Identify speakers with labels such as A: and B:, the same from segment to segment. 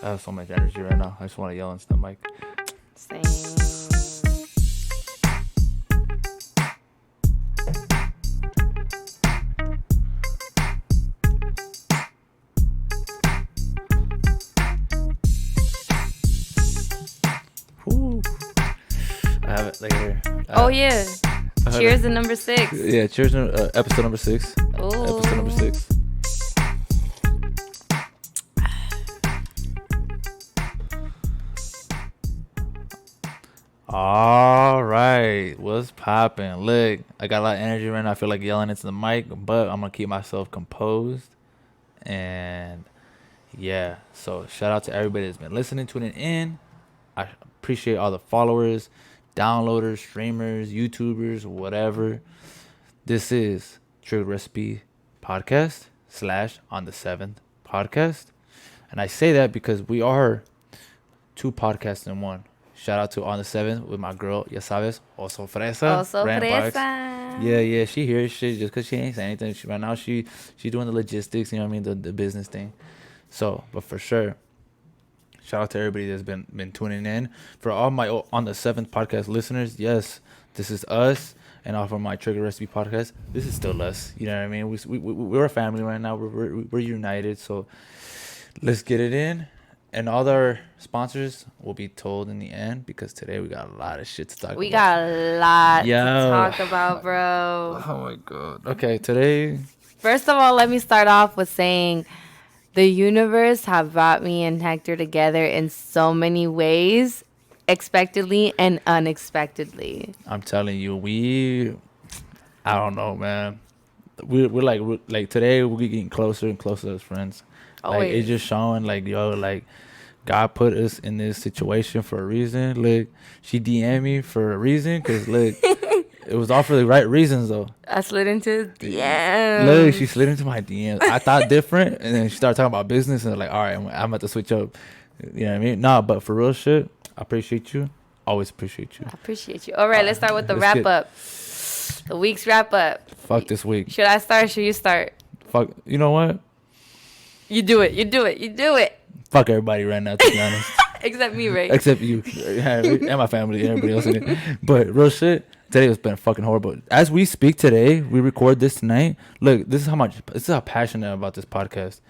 A: I have so much energy right now. I just want to yell into the mic.
B: Same.
A: Whew. I have it later.
B: Oh yeah. Cheers to number 6.
A: Yeah, cheers to episode number 6.
B: Ooh.
A: Episode number 6. All right, what's poppin'? Look, I got a lot of energy right now. I feel like yelling into the mic, but I'm gonna keep myself composed. And yeah, so shout out to everybody that's been listening, tuning in. I appreciate all the followers, downloaders, streamers, YouTubers, whatever. This is Trigger Recipe Podcast / On the 7th podcast. And I say that because we are 2 podcasts in one. Shout out to On the 7th with my girl, ya sabes, Oso Fresa.
B: Also
A: Rant Box.
B: fresa.
A: Yeah, she hears shit just because she ain't saying anything. Right now, she doing the logistics, you know what I mean, the business thing. So, but for sure, shout out to everybody that's been tuning in. For all my On the 7th podcast listeners, yes, this is us. And off of my Trigger Recipe podcast, this is still us. You know what I mean? We're a family right now. We're united. So let's get it in. And all our sponsors will be told in the end because today we got a lot of shit to talk about.
B: We got a lot to talk about, bro.
A: Oh my God. Okay, today.
B: First of all, let me start off with saying the universe have brought me and Hector together in so many ways, expectedly and unexpectedly.
A: I'm telling you, I don't know, man. We're like today we're getting closer and closer as friends.
B: Always.
A: Like it's just showing like like God put us in this situation for a reason. Look, she DM'd me for a reason because look, it was all for the right reasons though.
B: I slid into DMs.
A: Look, she slid into my DMs. I thought different, and then she started talking about business, and like, all right, I'm about to switch up. You know what I mean? Nah, but for real shit, I appreciate you. Always appreciate you.
B: I appreciate you. All right, let's start with the wrap up. The week's wrap up.
A: Fuck this week.
B: Should I start or should you start?
A: Fuck. You know what?
B: You do it. You do it. You do it.
A: Fuck everybody right now, to be honest.
B: Except me, right?
A: Except you. And my family and everybody else in it. But real shit, today has been fucking horrible. As we speak today, we record this tonight. Look, this is how passionate about this podcast.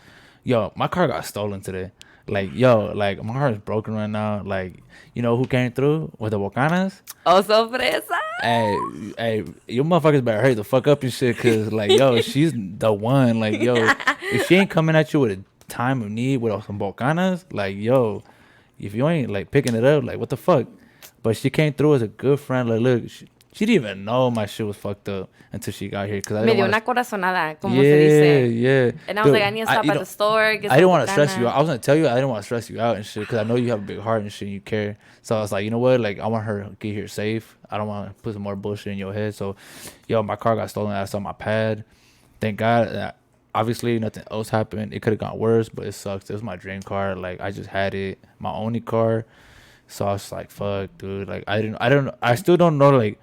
A: Yo, my car got stolen today. Like, like my heart is broken right now. Like, you know who came through with the Bocanas?
B: Also fresa.
A: Hey, you motherfuckers better hurry the fuck up and shit, cause like, yo, she's the one. Like, yo, if she ain't coming at you with a time of need with some Bocanas, like, yo, if you ain't like picking it up, like, what the fuck? But she came through as a good friend. Like, look, she didn't even know my shit was fucked up until she got here. Cause
B: Me dio una corazonada, como se dice.
A: Yeah.
B: And I was like, I need to stop at the store.
A: I didn't want to stress you out. I was gonna tell you I didn't want to stress you out and shit, cause I know you have a big heart and shit. And you care. So I was like, you know what? Like, I want her to get here safe. I don't want to put some more bullshit in your head. So, yo, my car got stolen. I saw my pad. Thank God. Obviously, nothing else happened. It could have gone worse, but it sucks. It was my dream car. Like, I just had it, my only car. So I was like, fuck, dude. Like, I still don't know. Like,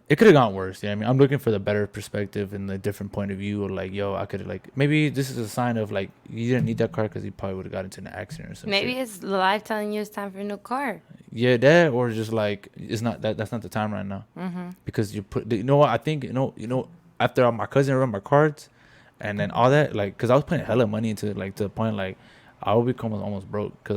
A: it could have gone worse. Yeah, I mean, I'm looking for the better perspective and the different point of view. Or like, yo, I could have like maybe this is a sign of like you didn't need that car because you probably would have got into an accident or something.
B: Maybe it's life telling you it's time for a new car.
A: Yeah, that or just like it's not that. That's not the time right now.
B: Mm-hmm.
A: Because you put, you know what? I think you know after all my cousin ran my cards, and then all that like because I was putting hella money into it, like to the point like I would become almost broke because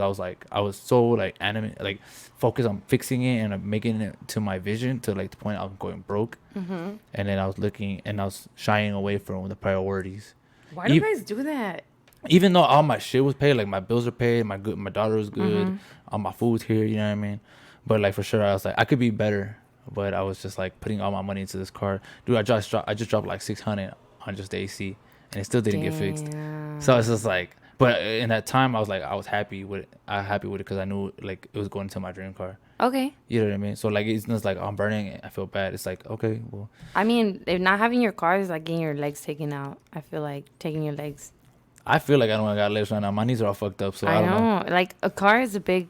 A: I was so like animate like focused on fixing it and making it to my vision to like the point I was going broke.
B: Mm-hmm.
A: And then I was looking and I was shying away from the priorities.
B: Why do you guys do that?
A: Even though all my shit was paid, like my bills are paid, my daughter was good, all my food's here, you know what I mean? But like for sure, I was like, I could be better. But I was just like putting all my money into this car. Dude, I just dropped like $600 on just the AC and it still didn't get fixed. So it's just like, but in that time, I was happy with it. Because I knew like it was going to my dream car.
B: Okay.
A: You know what I mean? So like it's not like I'm burning it. I feel bad. It's like okay, well.
B: I mean, if not having your car is like getting your legs taken out. I feel like taking your legs.
A: I feel like I don't got legs right now. My knees are all fucked up. So I don't know.
B: Like a car is a big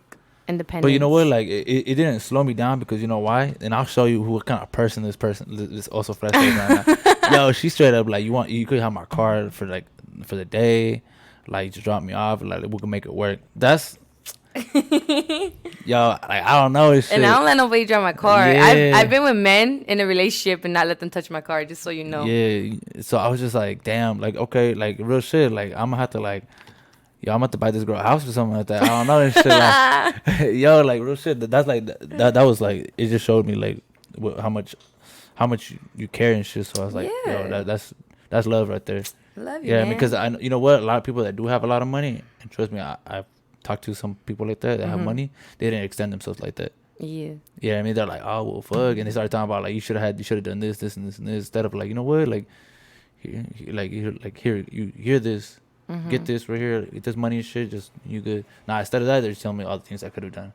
B: independence.
A: But you know what? Like it didn't slow me down because you know why? And I'll show you what kind of person this also frustrated right now. Yo, she straight up like you could have my car for the day. Like, just drop me off. Like, we can make it work. That's yo. Like, I don't know this shit.
B: And I don't let nobody drive my car.
A: Yeah.
B: I've been with men in a relationship and not let them touch my car, just so you know.
A: Yeah. So I was just like, damn. Like, okay. Like, real shit. Like, I'm gonna have to like. Yo, I'm about to buy this girl a house or something like that. I don't know this shit. Like, yo, like real shit. That's like that was like it just showed me like how much you care and shit. So I was like,
B: Yeah.
A: yo, that's love right there.
B: Love you,
A: Yeah,
B: man.
A: because you know what, a lot of people that do have a lot of money, and trust me, I've talked to some people like that have money. They didn't extend themselves like that.
B: Yeah.
A: Yeah, I mean they're like, oh well, fuck, and they started talking about like you should have done this, this, and this, and this instead of like, you know what, like, here, you hear this. Get this right here, get this money and shit, just you good. Nah, instead of that, they're just telling me all the things I could have done.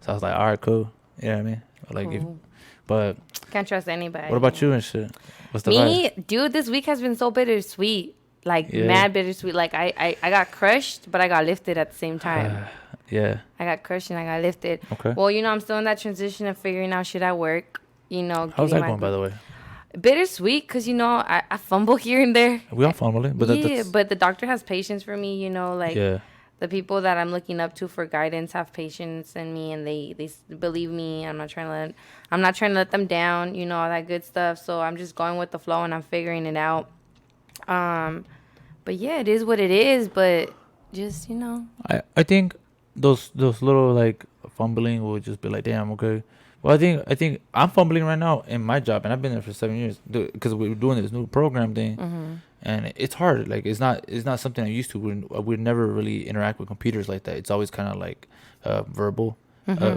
A: So I was like, all right, cool. You know what I mean? Like,
B: Cool.
A: but
B: Can't trust anybody.
A: what about you and shit? What's the
B: Me,
A: vibe?
B: dude, this week has been so bittersweet. Like,
A: Yeah.
B: mad bittersweet. Like, I got crushed, but I got lifted at the same time.
A: Yeah.
B: I got crushed and I got lifted.
A: Okay.
B: Well, you know, I'm still in that transition of figuring out shit at work. You know,
A: How's
B: getting
A: that going, by the way?
B: bittersweet because, you know, I fumble here and there.
A: We all fumbling, but
B: Yeah,
A: that's
B: but the doctor has patience for me, you know, like
A: yeah.
B: the people that I'm looking up to for guidance have patience in me and they believe me. I'm not trying to let them down, you know, all that good stuff. So I'm just going with the flow and I'm figuring it out. But yeah, it is what it is, but just, you know.
A: I think those little like fumbling will just be like, damn, okay. Well, I think I'm fumbling right now in my job, and I've been there for 7 years because we were doing this new program thing, and it's hard. Like it's not something I'm used to. We never really interact with computers like that. It's always kind of like verbal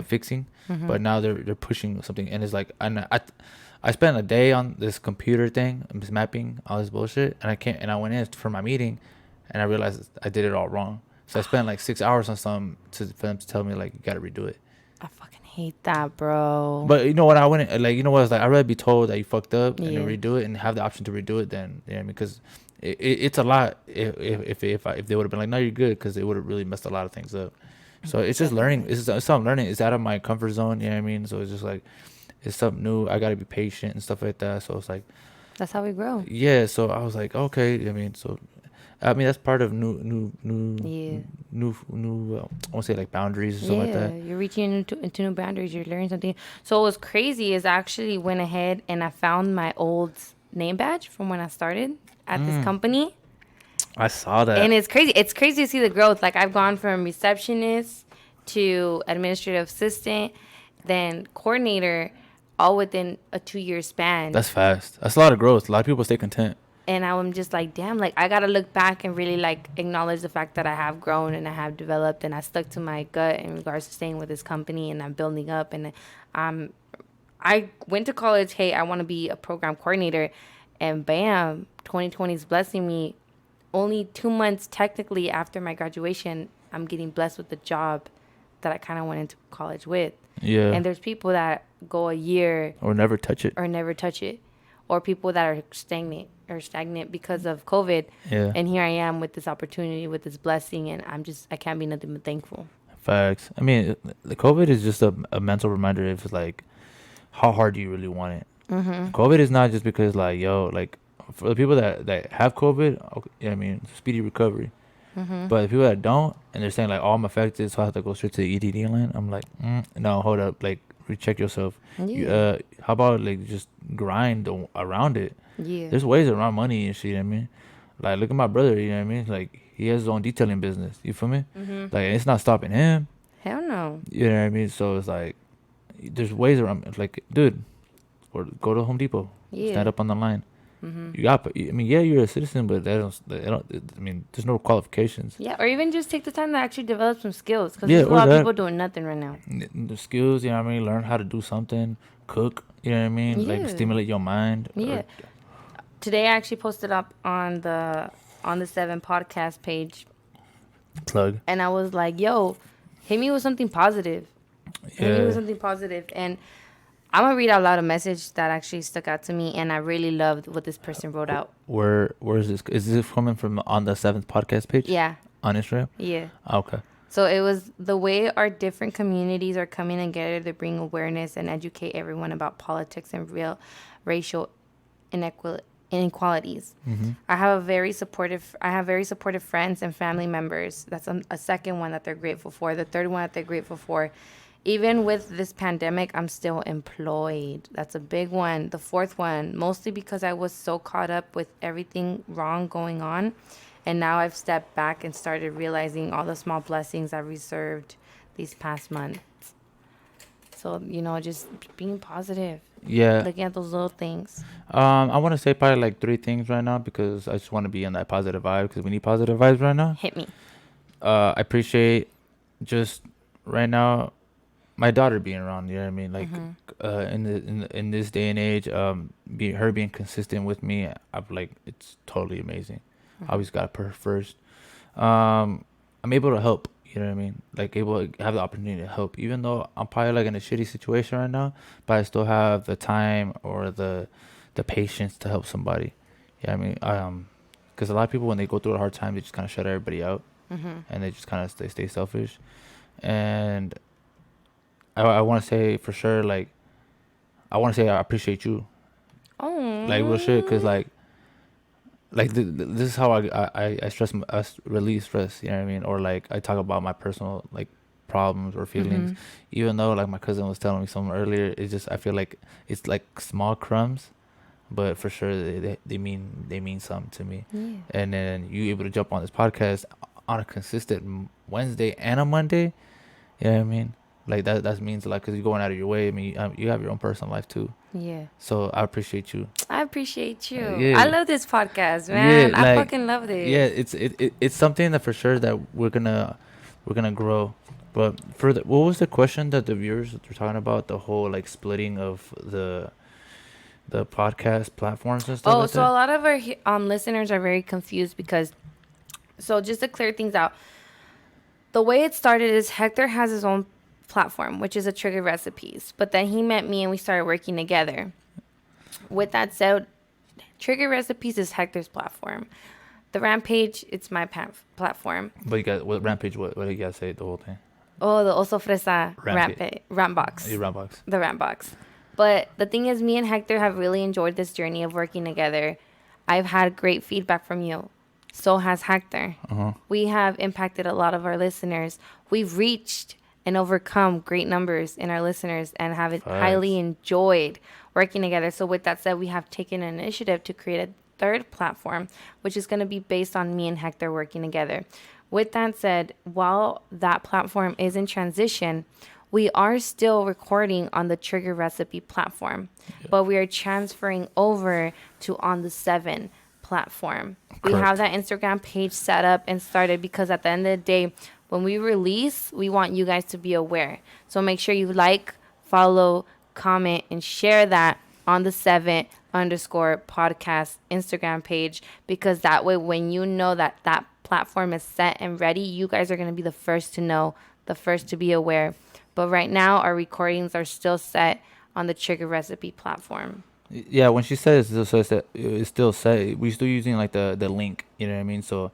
A: fixing, but now they're pushing something, and it's like I spent a day on this computer thing, this mapping, all this bullshit, and I went in for my meeting, and I realized I did it all wrong. So I spent like 6 hours on something for them to tell me like you got to redo it.
B: I fucking hate that, bro.
A: But you know what? I wouldn't like. You know what? It's like I'd rather be told that you fucked up and
B: Yeah.
A: then redo it and have the option to redo it than because it's a lot. If they would have been like, no, you're good, because they would have really messed a lot of things up. So it's just learning. It's something learning. It's out of my comfort zone. You know what I mean? So it's just like it's something new. I gotta be patient and stuff like that. So it's like
B: That's how we grow.
A: yeah. So I was like, okay. I mean that's part of new
B: Yeah.
A: I won't say like boundaries or something like that.
B: You're reaching into new boundaries. You're learning something. So what was crazy is I actually went ahead and I found my old name badge from when I started at this company.
A: I saw that.
B: And it's crazy. It's crazy to see the growth. Like I've gone from receptionist to administrative assistant, then coordinator, all within a 2-year span.
A: That's fast. That's a lot of growth. A lot of people stay content.
B: And I'm just like, damn, like I gotta look back and really like acknowledge the fact that I have grown and I have developed and I stuck to my gut in regards to staying with this company and I'm building up. And I went to college, hey, I want to be a program coordinator, and bam, 2020 is blessing me. Only 2 months technically after my graduation, I'm getting blessed with the job that I kind of went into college with.
A: Yeah.
B: And there's people that go a year
A: Or never touch it.
B: or never touch it, or people that are stagnant because of COVID.
A: Yeah.
B: And here I am with this opportunity, with this blessing, and I can't be nothing but thankful.
A: Facts. I mean, the COVID is just a mental reminder of like how hard do you really want it. COVID is not just because like like for the people that have COVID, okay, yeah, I mean speedy recovery. But the people that don't and they're saying like, oh, I'm affected, so I have to go straight to the EDD line. I'm like, no, hold up, like recheck yourself.
B: Yeah.
A: How about like just grind around it?
B: Yeah.
A: There's ways around money and shit. You know what I mean, like look at my brother. You know what I mean? Like he has his own detailing business. You feel me? Like it's not stopping him.
B: Hell no.
A: You know what I mean? So it's like there's ways around. It's like, dude, or go to Home Depot.
B: Yeah.
A: Stand up on the line. You got. I mean, yeah, you're a citizen, but they don't. I mean, there's no qualifications.
B: Yeah, or even just take the time to actually develop some skills, because
A: Yeah,
B: there's a
A: or
B: lot of
A: that.
B: people doing nothing right now.
A: The skills, you know what I mean? Learn how to do something. Cook. You know what I mean?
B: Yeah.
A: Like stimulate your mind.
B: Yeah. Today I actually posted up on the 7 podcast page,
A: Plug.
B: and I was like, yo, hit me with something positive. Hit me
A: Yeah.
B: with something positive. And I'm going to read out loud a message that actually stuck out to me, and I really loved what this person wrote out.
A: Where is this? Is this coming from on the 7th podcast page?
B: Yeah.
A: On Instagram?
B: Yeah.
A: Okay.
B: So it was the way our different communities are coming together to bring awareness and educate everyone about politics and real racial inequalities. I have very supportive friends and family members. That's a second one that they're grateful for. The third one that they're grateful for. Even with this pandemic, I'm still employed. That's a big one. The fourth one, mostly because I was so caught up with everything wrong going on. And now I've stepped back and started realizing all the small blessings I've reserved these past months. So, just being positive,
A: Yeah.
B: looking at those little things.
A: I want to say probably like three things right now because I just want to be in that positive vibe because we need positive vibes right now.
B: Hit me.
A: I appreciate just right now my daughter being around. You know what I mean? Like, in this day and age, her being consistent with me, it's totally amazing. I always gotta put her first. I'm able to help. You know what I mean? Like able to have the opportunity to help, even though I'm probably like in a shitty situation right now, but I still have the time or the patience to help somebody. Yeah, I mean, because a lot of people when they go through a hard time, they just kind of shut everybody out, and they just kind of stay selfish. And I want to say for sure, like, I want to say I appreciate you,
B: Oh.
A: like real shit, cause this is how I stress release stress. You know what I mean? Or like I talk about my personal like problems or feelings, even though like my cousin was telling me something earlier. It's just I feel like it's like small crumbs, but for sure they mean something to me.
B: Yeah.
A: And then you able to jump on this podcast on a consistent Wednesday and a Monday. You know what I mean? Like that means a lot because you're going out of your way. I mean, you have your own personal life too.
B: Yeah.
A: So I appreciate you.
B: I appreciate you.
A: Yeah.
B: I love this podcast, man.
A: Yeah,
B: I
A: like,
B: fucking love this.
A: Yeah, it's something that for sure that we're gonna grow. But what was the question that the viewers were talking about? The whole like splitting of the podcast platforms and stuff.
B: Oh,
A: like
B: so
A: that?
B: a lot of our listeners are very confused because, so just to clear things out, the way it started is Hector has his own platform, which is a Trigger Recipes. But then he met me and we started working together. With that said, Trigger Recipes is Hector's platform. The Rampage, it's my platform.
A: But you got what Rampage? What do you guys say the whole thing?
B: Oh, the Oso Fresa Rampbox.
A: Your Rampbox.
B: The Rampbox. But the thing is, me and Hector have really enjoyed this journey of working together. I've had great feedback from you. So has Hector. We have impacted a lot of our listeners. We've reached and overcome great numbers in our listeners and have highly enjoyed working together. So with that said, we have taken an initiative to create a third platform, which is going to be based on me and Hector working together. With that said, while that platform is in transition, we are still recording on the Trigger Recipe platform, but we are transferring over to On the 7 platform.
A: Correct.
B: We have that Instagram page set up and started because at the end of the day, when we release, we want you guys to be aware. So make sure you like, follow, comment, and share that On the 7 _ podcast Instagram page, because that way when you know that that platform is set and ready, you guys are going to be the first to know, the first to be aware. But right now, our recordings are still set on the Trigger Recipe platform.
A: Yeah, when she says it's still set, we're still using like the link. You know what I mean? So,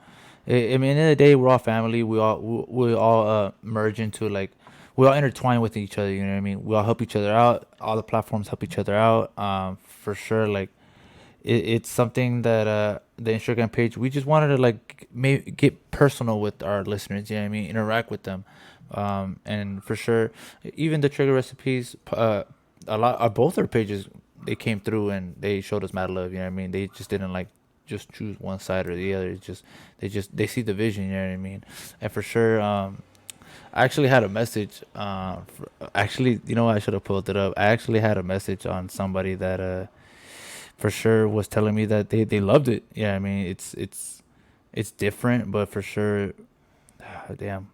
A: I mean, at the end of the day, we're all family. We all merge into like we all intertwine with each other. You know what I mean? We all help each other out. All the platforms help each other out. For sure, like it's something that the Instagram page, we just wanted to like get personal with our listeners. You know what I mean? Interact with them. And for sure, even the Trigger Recipes, a lot both our pages, they came through and they showed us mad love. You know what I mean? They just didn't like just choose one side or the other. It's just they see the vision. You know what I mean? And for sure, I actually had a message. Actually, you know what? I should have pulled it up. I actually had a message on somebody that for sure was telling me that they loved it. Yeah, I mean it's different, but for sure, damn.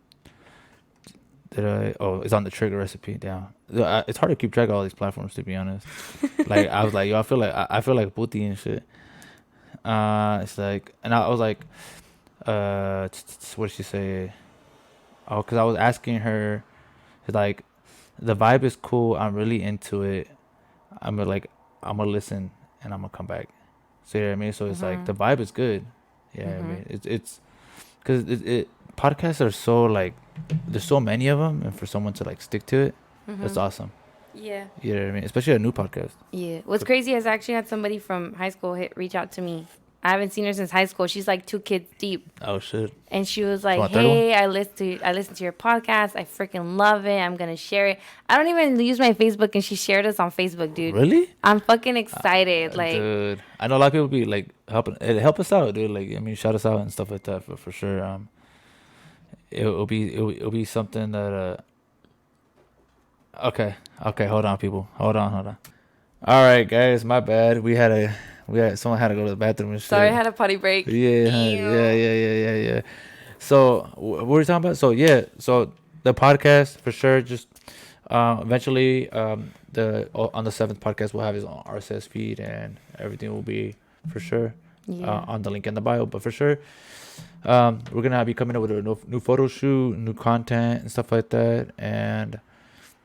A: It's on the Trigger Recipe. Damn, it's hard to keep track of all these platforms, to be honest. Like I was like, yo, I feel like Puti and shit. It's like, and I was like, what did she say? Oh, because I was asking her, like, the vibe is cool. I'm really into it. I'm gonna listen and I'm gonna come back. So you know what I mean? So it's like the vibe is good. Yeah, I mean it's because podcasts are so like there's so many of them, and for someone to like stick to it, that's awesome.
B: Yeah.
A: You know what I mean? Especially a new podcast.
B: Yeah. What's crazy is I actually had somebody from high school reach out to me. I haven't seen her since high school. She's like 2 kids deep.
A: Oh shit!
B: And she was
A: You
B: like,
A: want a third one?
B: "Hey, I listened to your podcast. I freaking love it. I'm gonna share it. I don't even use my Facebook, and she shared us on Facebook, dude.
A: Really?
B: I'm fucking excited. Like,
A: Dude, I know a lot of people be like helping, help us out, dude. Like, I mean, shout us out and stuff like that for sure. It'll be something that Okay, hold on, people, hold on. All right, guys, my bad. We had someone had to go to the bathroom and shit.
B: sorry, I had a potty break.
A: Yeah. So what were we talking about? So yeah, so the podcast for sure. Just eventually, the on the 7th podcast we'll have his own RSS feed and everything will be for sure
B: Yeah.
A: on the link in the bio. But for sure, we're gonna be coming up with a new photo shoot, new content and stuff like that. And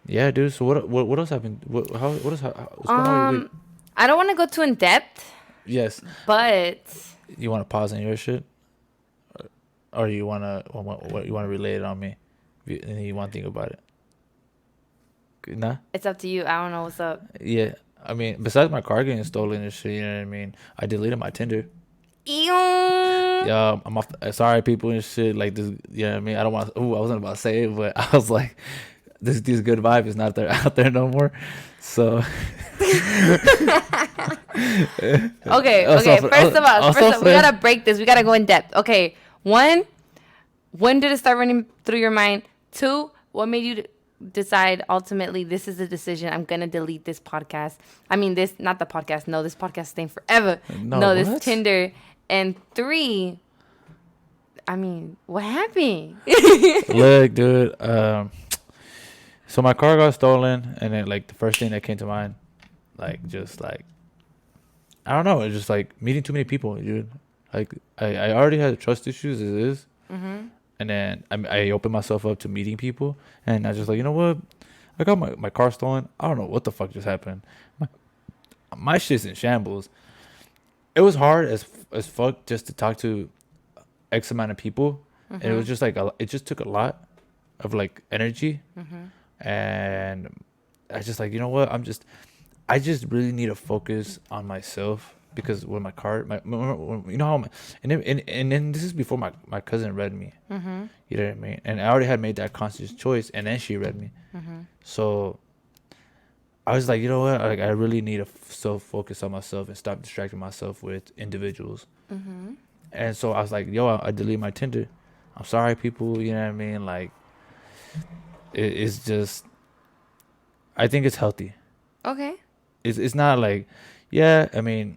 A: yeah, dude. So what else happened? What's going on with your week?
B: I don't want to go too in depth,
A: Yes.
B: but
A: You want to pause on your shit, or you wanna what you want to relay it on me, and you want to think about it? Nah.
B: it's up to you. I don't know what's up.
A: Yeah. I mean, besides my car getting stolen and shit, you know what I mean. I deleted my Tinder.
B: Ew.
A: Yeah, I'm off. Sorry, people and shit like this. You know what I mean. I don't want. I wasn't about to say it, but I was like, this good vibe is not there out there no more. So.
B: Okay. First of all, we gotta break this. We gotta go in depth. Okay. 1, when did it start running through your mind? 2, what made you decide ultimately this is the decision? I'm gonna delete this podcast. I mean, this not the podcast. No, this podcast is staying forever. No, this
A: what?
B: Tinder. And 3, I mean, what happened?
A: Look, dude. So my car got stolen, and then like the first thing that came to mind, like just like, I don't know, it's just like meeting too many people, dude. Like I already had trust issues as is, and then I opened myself up to meeting people, and I just like, you know what, I got my car stolen. I don't know what the fuck just happened. My shit's in shambles. It was hard as fuck just to talk to X amount of people, and it was just like it just took a lot of like energy. And I just like, you know what, I just really need to focus on myself, because when my car you know how and then this is before my cousin read me. You know what I mean? And I already had made that conscious choice, and then she read me. So I was like, you know what, like I really need to focus on myself and stop distracting myself with individuals. And so I was like, yo, I deleted my Tinder. I'm sorry, people, you know what I mean? Like, it's just, I think it's healthy.
B: Okay.
A: It's not like, yeah, I mean,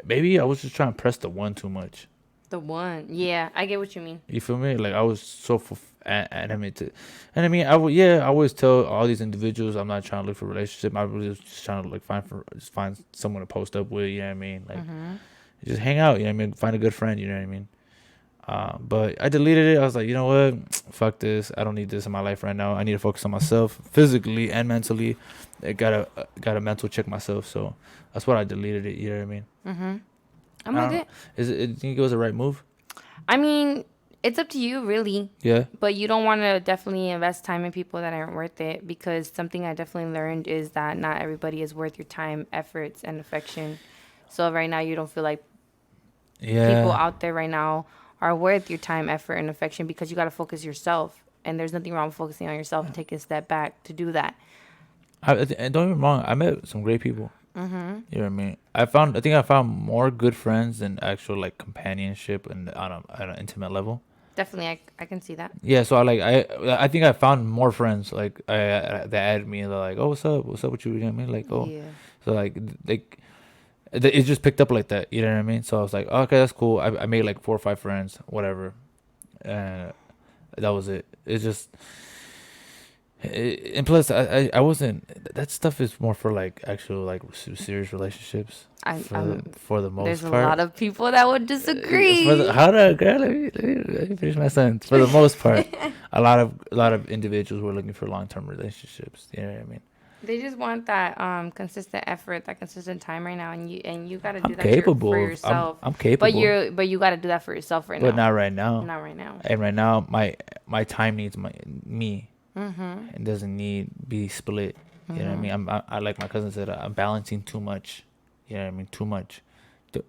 A: maybe I was just trying to press the one too much.
B: The one. Yeah, I get what you mean.
A: You feel me? Like I was so animated. And I mean, I always tell all these individuals I'm not trying to look for a relationship. I really was just trying to like find someone to post up with, you know what I mean? Like just hang out, you know what I mean? Find a good friend, you know what I mean? But I deleted it. I was like, you know what? Fuck this. I don't need this in my life right now. I need to focus on myself physically and mentally. I gotta mental check myself. So that's why I deleted it. You know what I mean?
B: I'm with it.
A: Do you think it was the right move?
B: I mean, it's up to you, really.
A: Yeah.
B: But you don't want to definitely invest time in people that aren't worth it, because something I definitely learned is that not everybody is worth your time, efforts, and affection. So right now, you don't feel like people out there right now are worth your time, effort, and affection, because you got to focus yourself. And there's nothing wrong with focusing on yourself and taking a step back to do that.
A: And don't get me wrong, I met some great people. You know what I mean? I think I found more good friends than actual like companionship and on an intimate level.
B: Definitely, I can see that.
A: Yeah, so I think I found more friends like that added me, and they're like, oh, what's up with you? You know what I mean? Like, oh,
B: Yeah.
A: so like it just picked up like that. You know what I mean? So I was like, okay, that's cool. I made like 4 or 5 friends, whatever, and that was it. It's just. And plus, I wasn't. That stuff is more for like actual like serious relationships. For the most
B: there's
A: part,
B: a lot of people that would disagree.
A: Let me finish my sentence. For the most part, a lot of individuals were looking for long-term relationships. You know what I mean?
B: They just want that consistent effort, that consistent time right now, and you got to do that
A: capable
B: for yourself.
A: I'm capable.
B: But you got to do that for yourself right now.
A: But not right now.
B: Not right now.
A: And right now, my time needs me. It doesn't need be split. You know what I mean? I like my cousin said, I'm balancing too much. You know what I mean? Too much.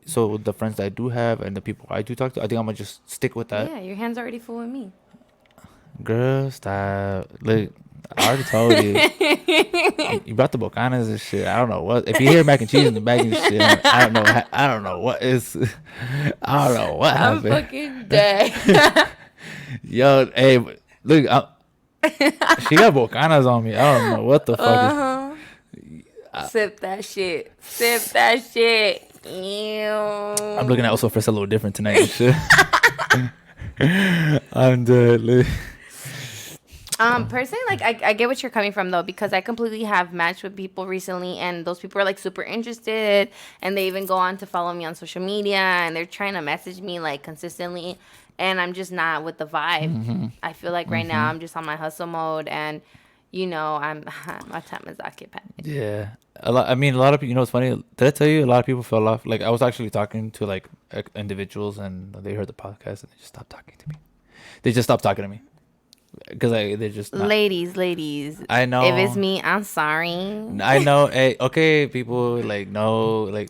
A: So the friends that I do have and the people I do talk to, I think I'm gonna just stick with that.
B: Yeah, your hand's already full with me.
A: Girl, stop. Look, I already told you. You brought the bocanas and shit. I don't know what. If you hear mac and cheese in the bag and shit, I don't know. I don't know what is. I don't know what
B: I'm
A: happened.
B: fucking dead.
A: Yo, hey, look, she got bocanas on me. I don't know what the fuck is.
B: Sip that shit. Sip that shit. Ew.
A: I'm looking at also for a little different tonight and shit. I'm dead. Look.
B: Personally, like I get what you're coming from though, because I completely have matched with people recently, and those people are like super interested, and they even go on to follow me on social media, and they're trying to message me like consistently, and I'm just not with the vibe. I feel like right now I'm just on my hustle mode, and you know my time is occupied.
A: Yeah, a lot. I mean, a lot of people. You know, it's funny. Did I tell you a lot of people fell off? Like I was actually talking to like individuals, and they heard the podcast, and they just stopped talking to me. They just stopped talking to me because they're just not.
B: Ladies.
A: I know.
B: If it's me, I'm sorry.
A: I know. Hey, okay, people. Like, no. Like,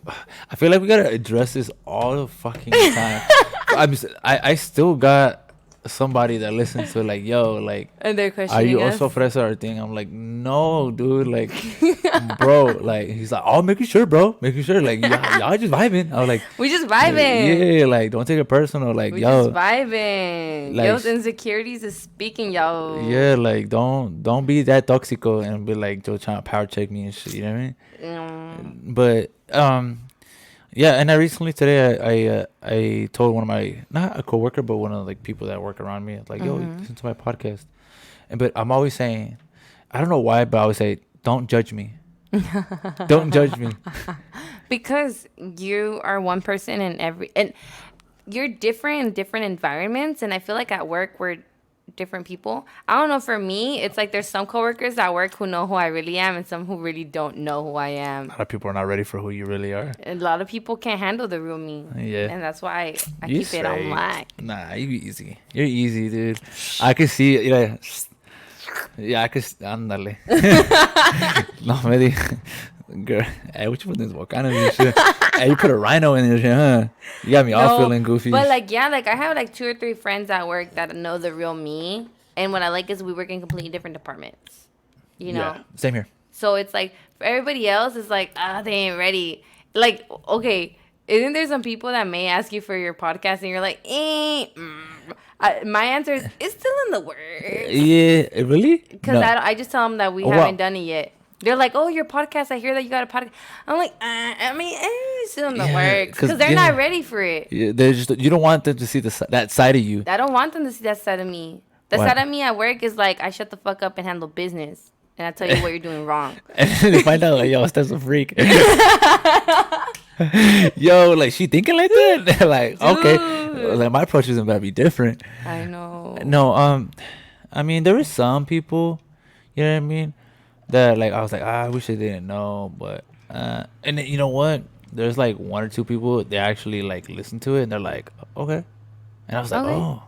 A: I feel like we gotta address this all the fucking time. I still got somebody that listens to it, like, yo, like,
B: And they're
A: are
B: questioning
A: you
B: us.
A: also fresa or thing? I'm like, no, dude, like, bro, like, he's like, oh, making sure, bro, making sure, like, y'all just vibing. I was like,
B: We just vibing.
A: yeah, like, don't take it personal, like,
B: We
A: yo,
B: just vibing.
A: like,
B: Yo's insecurities is speaking, yo.
A: yeah, like, don't be that toxico and be like, Joe trying to power check me and shit, you know what I mean? But yeah, and I recently today I told one of my, not a coworker, but one of like people that work around me, like, yo, listen to my podcast. And but I'm always saying, I don't know why, but I always say, don't judge me. Don't judge me.
B: Because you are one person and you're different in different environments, and I feel like at work we're different people. I don't know, for me, it's like there's some coworkers at work who know who I really am and some who really don't know who I am.
A: A lot of people are not ready for who you really are.
B: A lot of people can't handle the real me.
A: Yeah.
B: And that's why I
A: You
B: keep it on
A: straight.
B: lock.
A: Nah, you easy. You're easy, dude. I can see it. Yeah, yeah, I can. Ándale. No, me di. Girl, hey, what you put in this volcano and shit? Hey, you put a rhino in there, huh? You got me all feeling goofy.
B: But like, yeah, like I have like 2 or 3 friends at work that know the real me. And what I like is we work in completely different departments. You know?
A: Yeah, same here.
B: So it's like, for everybody else, it's like, they ain't ready. Like, okay, isn't there some people that may ask you for your podcast and you're like, my answer is, it's still in the works.
A: Yeah, really?
B: Because I just tell them that we haven't done it yet. They're like, oh, your podcast, I hear that you got a podcast. I'm like, I mean, it's still in the works. Because they're not ready for it.
A: Yeah, they're just, you don't want them to see that side of you.
B: I don't want them to see that side of me. The side of me at work is like, I shut the fuck up and handle business. And I tell you what you're doing wrong.
A: And then they find out, like, yo, Steph's a freak. Yo, like, she thinking like that? They're like, okay. Like, my approach isn't about to be different.
B: I know.
A: No, I mean, there is some people, you know what I mean, that, like, I was like, I wish I didn't know, but, and then, you know what? There's, like, 1 or 2 people, they actually, like, listen to it, and they're like, okay. And I was like, oh,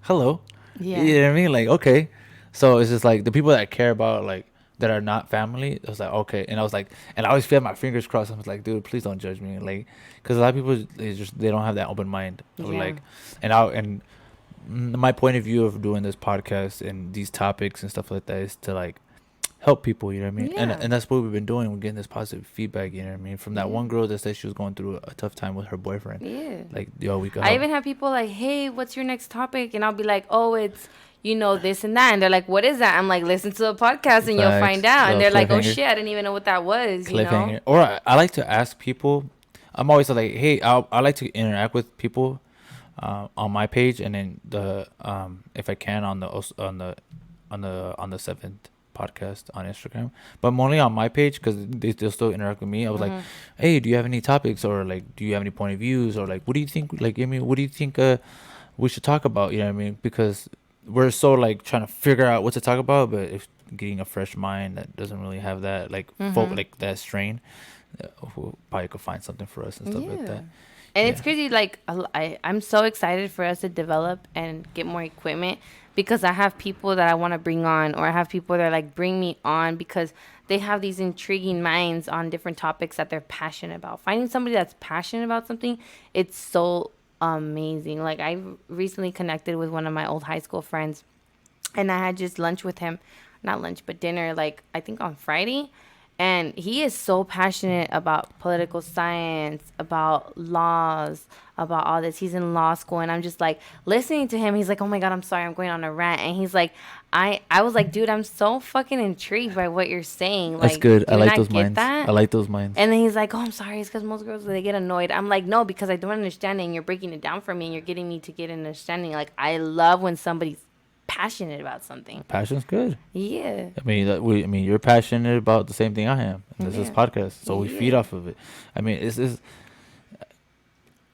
A: hello.
B: Yeah.
A: You know what I mean? Like, okay. So it's just like the people that care about, like, that are not family, I was like, okay. And I was like, and I always feel my fingers crossed. I was like, dude, please don't judge me. Like, because a lot of people, they don't have that open mind. Of like, and my point of view of doing this podcast and these topics and stuff like that is to, like, help people, you know what I mean?
B: Yeah.
A: And that's what we've been doing. We're getting this positive feedback, you know what I mean? From that one girl that said she was going through a tough time with her boyfriend.
B: Yeah.
A: Like, yo, we got
B: I even have people like, hey, what's your next topic? And I'll be like, oh, it's, you know, this and that. And they're like, what is that? I'm like, listen to the podcast and you'll find out. And they're like, oh, shit, I didn't even know what that was, you know?
A: Or I like to ask people. I'm always like, hey, I like to interact with people on my page, and then if I can on the 7th podcast on Instagram, but I'm only on my page because they'll still interact with me. I was like, hey, do you have any topics, or like, do you have any point of views, or like, what do you think, like, I mean, what do you think we should talk about, you know what I mean? Because we're so, like, trying to figure out what to talk about, but if getting a fresh mind that doesn't really have that, like, like that strain, we'll probably could find something for us and stuff like that.
B: And it's crazy, like, I'm so excited for us to develop and get more equipment, because I have people that I want to bring on, or I have people that are like, bring me on, because they have these intriguing minds on different topics that they're passionate about. Finding somebody that's passionate about something, it's so amazing. Like, I recently connected with one of my old high school friends, and I had just lunch with him, not lunch, but dinner, like I think on Friday. And he is so passionate about political science, about laws, about all this. He's in law school, and I'm just like listening to him. He's like, "Oh my God, I'm sorry, I'm going on a rant." And he's like, I was like, "Dude, I'm so fucking intrigued by what you're saying."
A: That's
B: Like,
A: good.
B: do
A: I
B: you
A: like
B: not
A: those
B: get
A: minds.
B: that?
A: I like those minds.
B: And then he's like, "Oh, I'm sorry. It's because most girls, they get annoyed." I'm like, "No, because I don't understand it, and you're breaking it down for me, and you're getting me to get an understanding." Like, I love when somebody's passionate about something.
A: Passion's good.
B: Yeah.
A: I mean, I mean, you're passionate about the same thing I am. And this is
B: Yeah.
A: podcast, so we feed
B: Yeah.
A: off of it. I mean, I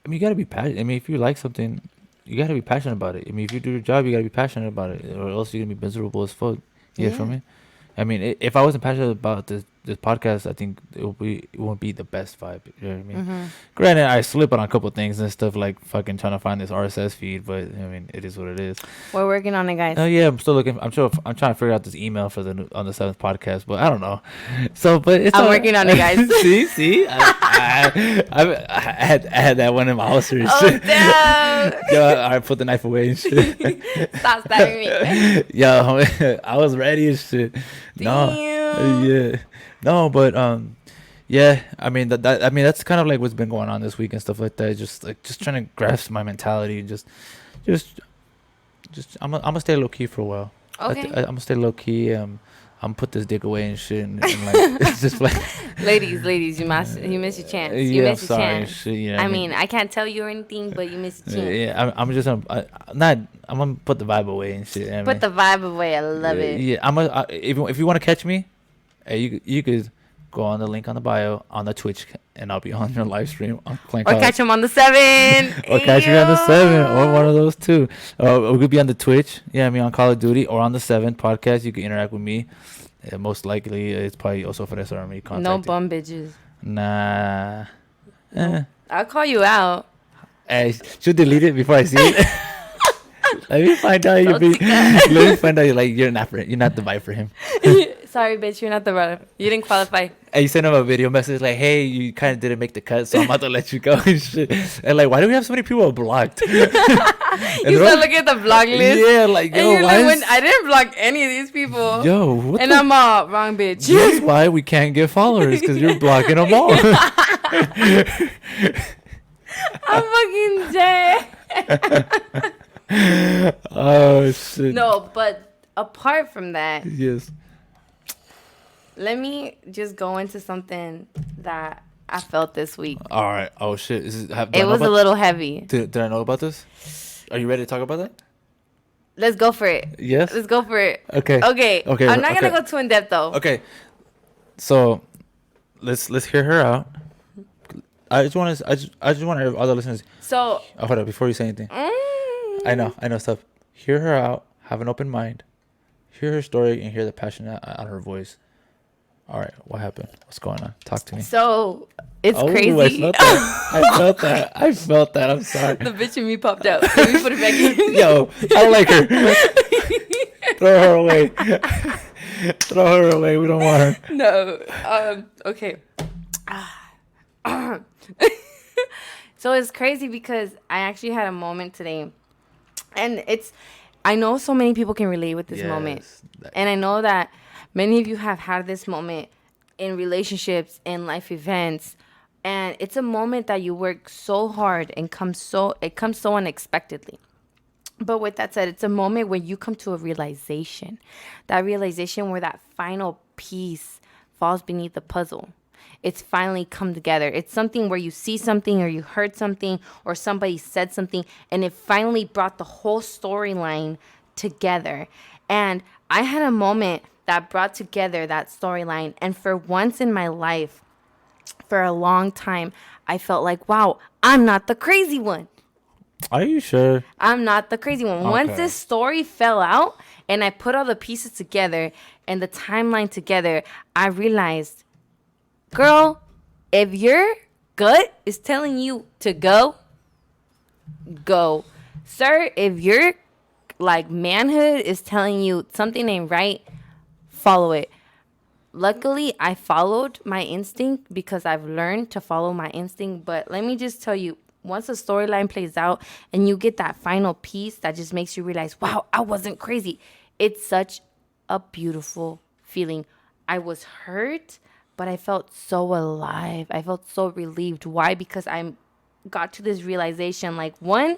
A: mean, you gotta be passionate. I mean, if you like something, you gotta be passionate about it. I mean, if you do your job, you gotta be passionate about it, or else you're gonna be miserable as fuck. You get from
B: Yeah.
A: me? I mean, if I wasn't passionate about this podcast, I think it won't be the best vibe. You know what I mean?
B: Mm-hmm.
A: Granted, I slip on a couple things and stuff, like fucking trying to find this RSS feed, but I mean, it is what it is.
B: We're working on it, guys.
A: Oh yeah, I'm still looking. I'm trying to figure out this email for on the 7th podcast, but I don't know. So, but it's
B: I'm working on it, guys.
A: see, I had that one in my holster and
B: Oh,
A: shit.
B: damn.
A: Yo, I put the knife away and shit.
B: Stop stabbing me.
A: Yo, I was ready and shit. No,
B: Damn.
A: yeah, no, but yeah. I mean I mean that's kind of like what's been going on this week and stuff like that. Just trying to grasp my mentality. Just I'm gonna stay low key for a while.
B: Okay.
A: I'm gonna stay low key. I'm gonna put this dick away and shit. And like it's just like
B: Ladies, you miss your chance. You
A: yeah, I'm
B: miss your
A: sorry. and
B: chance.
A: Shit, you know
B: I
A: what
B: mean, I can't tell you or anything, but you miss your chance.
A: yeah, I'm just I'm gonna put the vibe away and shit. I
B: Put
A: mean,
B: the vibe away. I love it.
A: Yeah, if you want to catch me, you could go on the link on the bio on the Twitch, and I'll be on your live stream. I'm playing
B: Or
A: Call
B: catch him on the 7.
A: or catch me on the 7 or one of those two. We could be on the Twitch. Yeah, I mean on Call of Duty or on the 7 podcast. You can interact with me. Most likely, it's probably also for this army contact.
B: No bum bitches.
A: Nah.
B: I'll call you out.
A: I should delete it before I see it. Let me find out
B: Don't
A: you're
B: do that.
A: Let me find out you're not the vibe for him.
B: Sorry, bitch. You're not the right. You didn't qualify.
A: And you send him a video message like, "Hey, you kind of didn't make the cut, so I'm about to let you go." And shit. And like, why do we have so many people blocked?
B: You start looking at the blog list.
A: Yeah, like
B: And
A: yo,
B: you're
A: why?
B: like, I didn't block any of these people.
A: Yo, what
B: and
A: the?
B: I'm all wrong, bitch.
A: That's why we can't get followers because you're blocking them all.
B: I'm fucking dead.
A: Oh shit.
B: No, but apart from that,
A: Yes.
B: let me just go into something that I felt this week.
A: All right. Oh shit.
B: It was a little heavy.
A: Did I know about this? Are you ready to talk about that?
B: Let's go for it.
A: Yes.
B: Let's go for it.
A: Okay.
B: Okay.
A: Okay.
B: I'm not
A: okay.
B: gonna go too in depth though.
A: Okay. So, let's hear her out. I just want all the listeners.
B: So.
A: Oh, hold up, before you say anything. I know stuff. Hear her out. Have an open mind. Hear her story and hear the passion out her voice. All right, what happened? What's going on? Talk to me.
B: So it's
A: Oh,
B: crazy.
A: I felt that. I felt that. I'm sorry.
B: The bitch in me popped out. Let me put it back in.
A: Yo, I don't like her. Throw her away. Throw her away. We don't want her.
B: No. Okay. So it's crazy because I actually had a moment today, and I know so many people can relate with this moment, and I know that many of you have had this moment in relationships, in life events, and it's a moment that you work so hard and it comes so unexpectedly. But with that said, it's a moment where you come to a realization, that realization where that final piece falls beneath the puzzle. It's finally come together. It's something where you see something or you heard something or somebody said something and it finally brought the whole storyline together. And I had a moment that brought together that storyline. And for once in my life, for a long time, I felt like, wow, I'm not the crazy one.
A: Are you sure?
B: I'm not the crazy one. Once
A: Okay.
B: this story fell out and I put all the pieces together and the timeline together, I realized, girl, if your gut is telling you to go, go. Sir, if your like manhood is telling you something ain't right, follow it. luckily I followed my instinct because I've learned to follow my instinct. But let me just tell you, once the storyline plays out and you get that final piece that just makes you realize, wow, I wasn't crazy. It's such a beautiful feeling. I was hurt, but I felt so alive. I felt so relieved. Why? Because I got to this realization, like, one,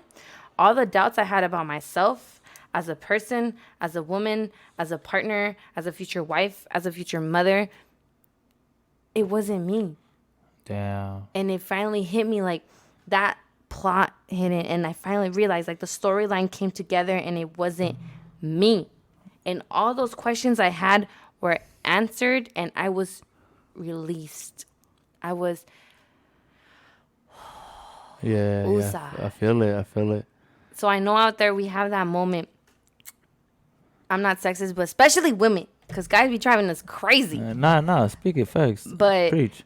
B: all the doubts I had about myself as a person, as a woman, as a partner, as a future wife, as a future mother, it wasn't me.
A: Damn.
B: And it finally hit me, like, that plot hit it, and I finally realized, like, the storyline came together and it wasn't me. And all those questions I had were answered, and I was released. I was
A: Yeah.
B: Usa.
A: I feel it.
B: So I know out there we have that moment. I'm not sexist, but especially women, because guys be driving us crazy.
A: Nah. Speaking facts.
B: But
A: Preach.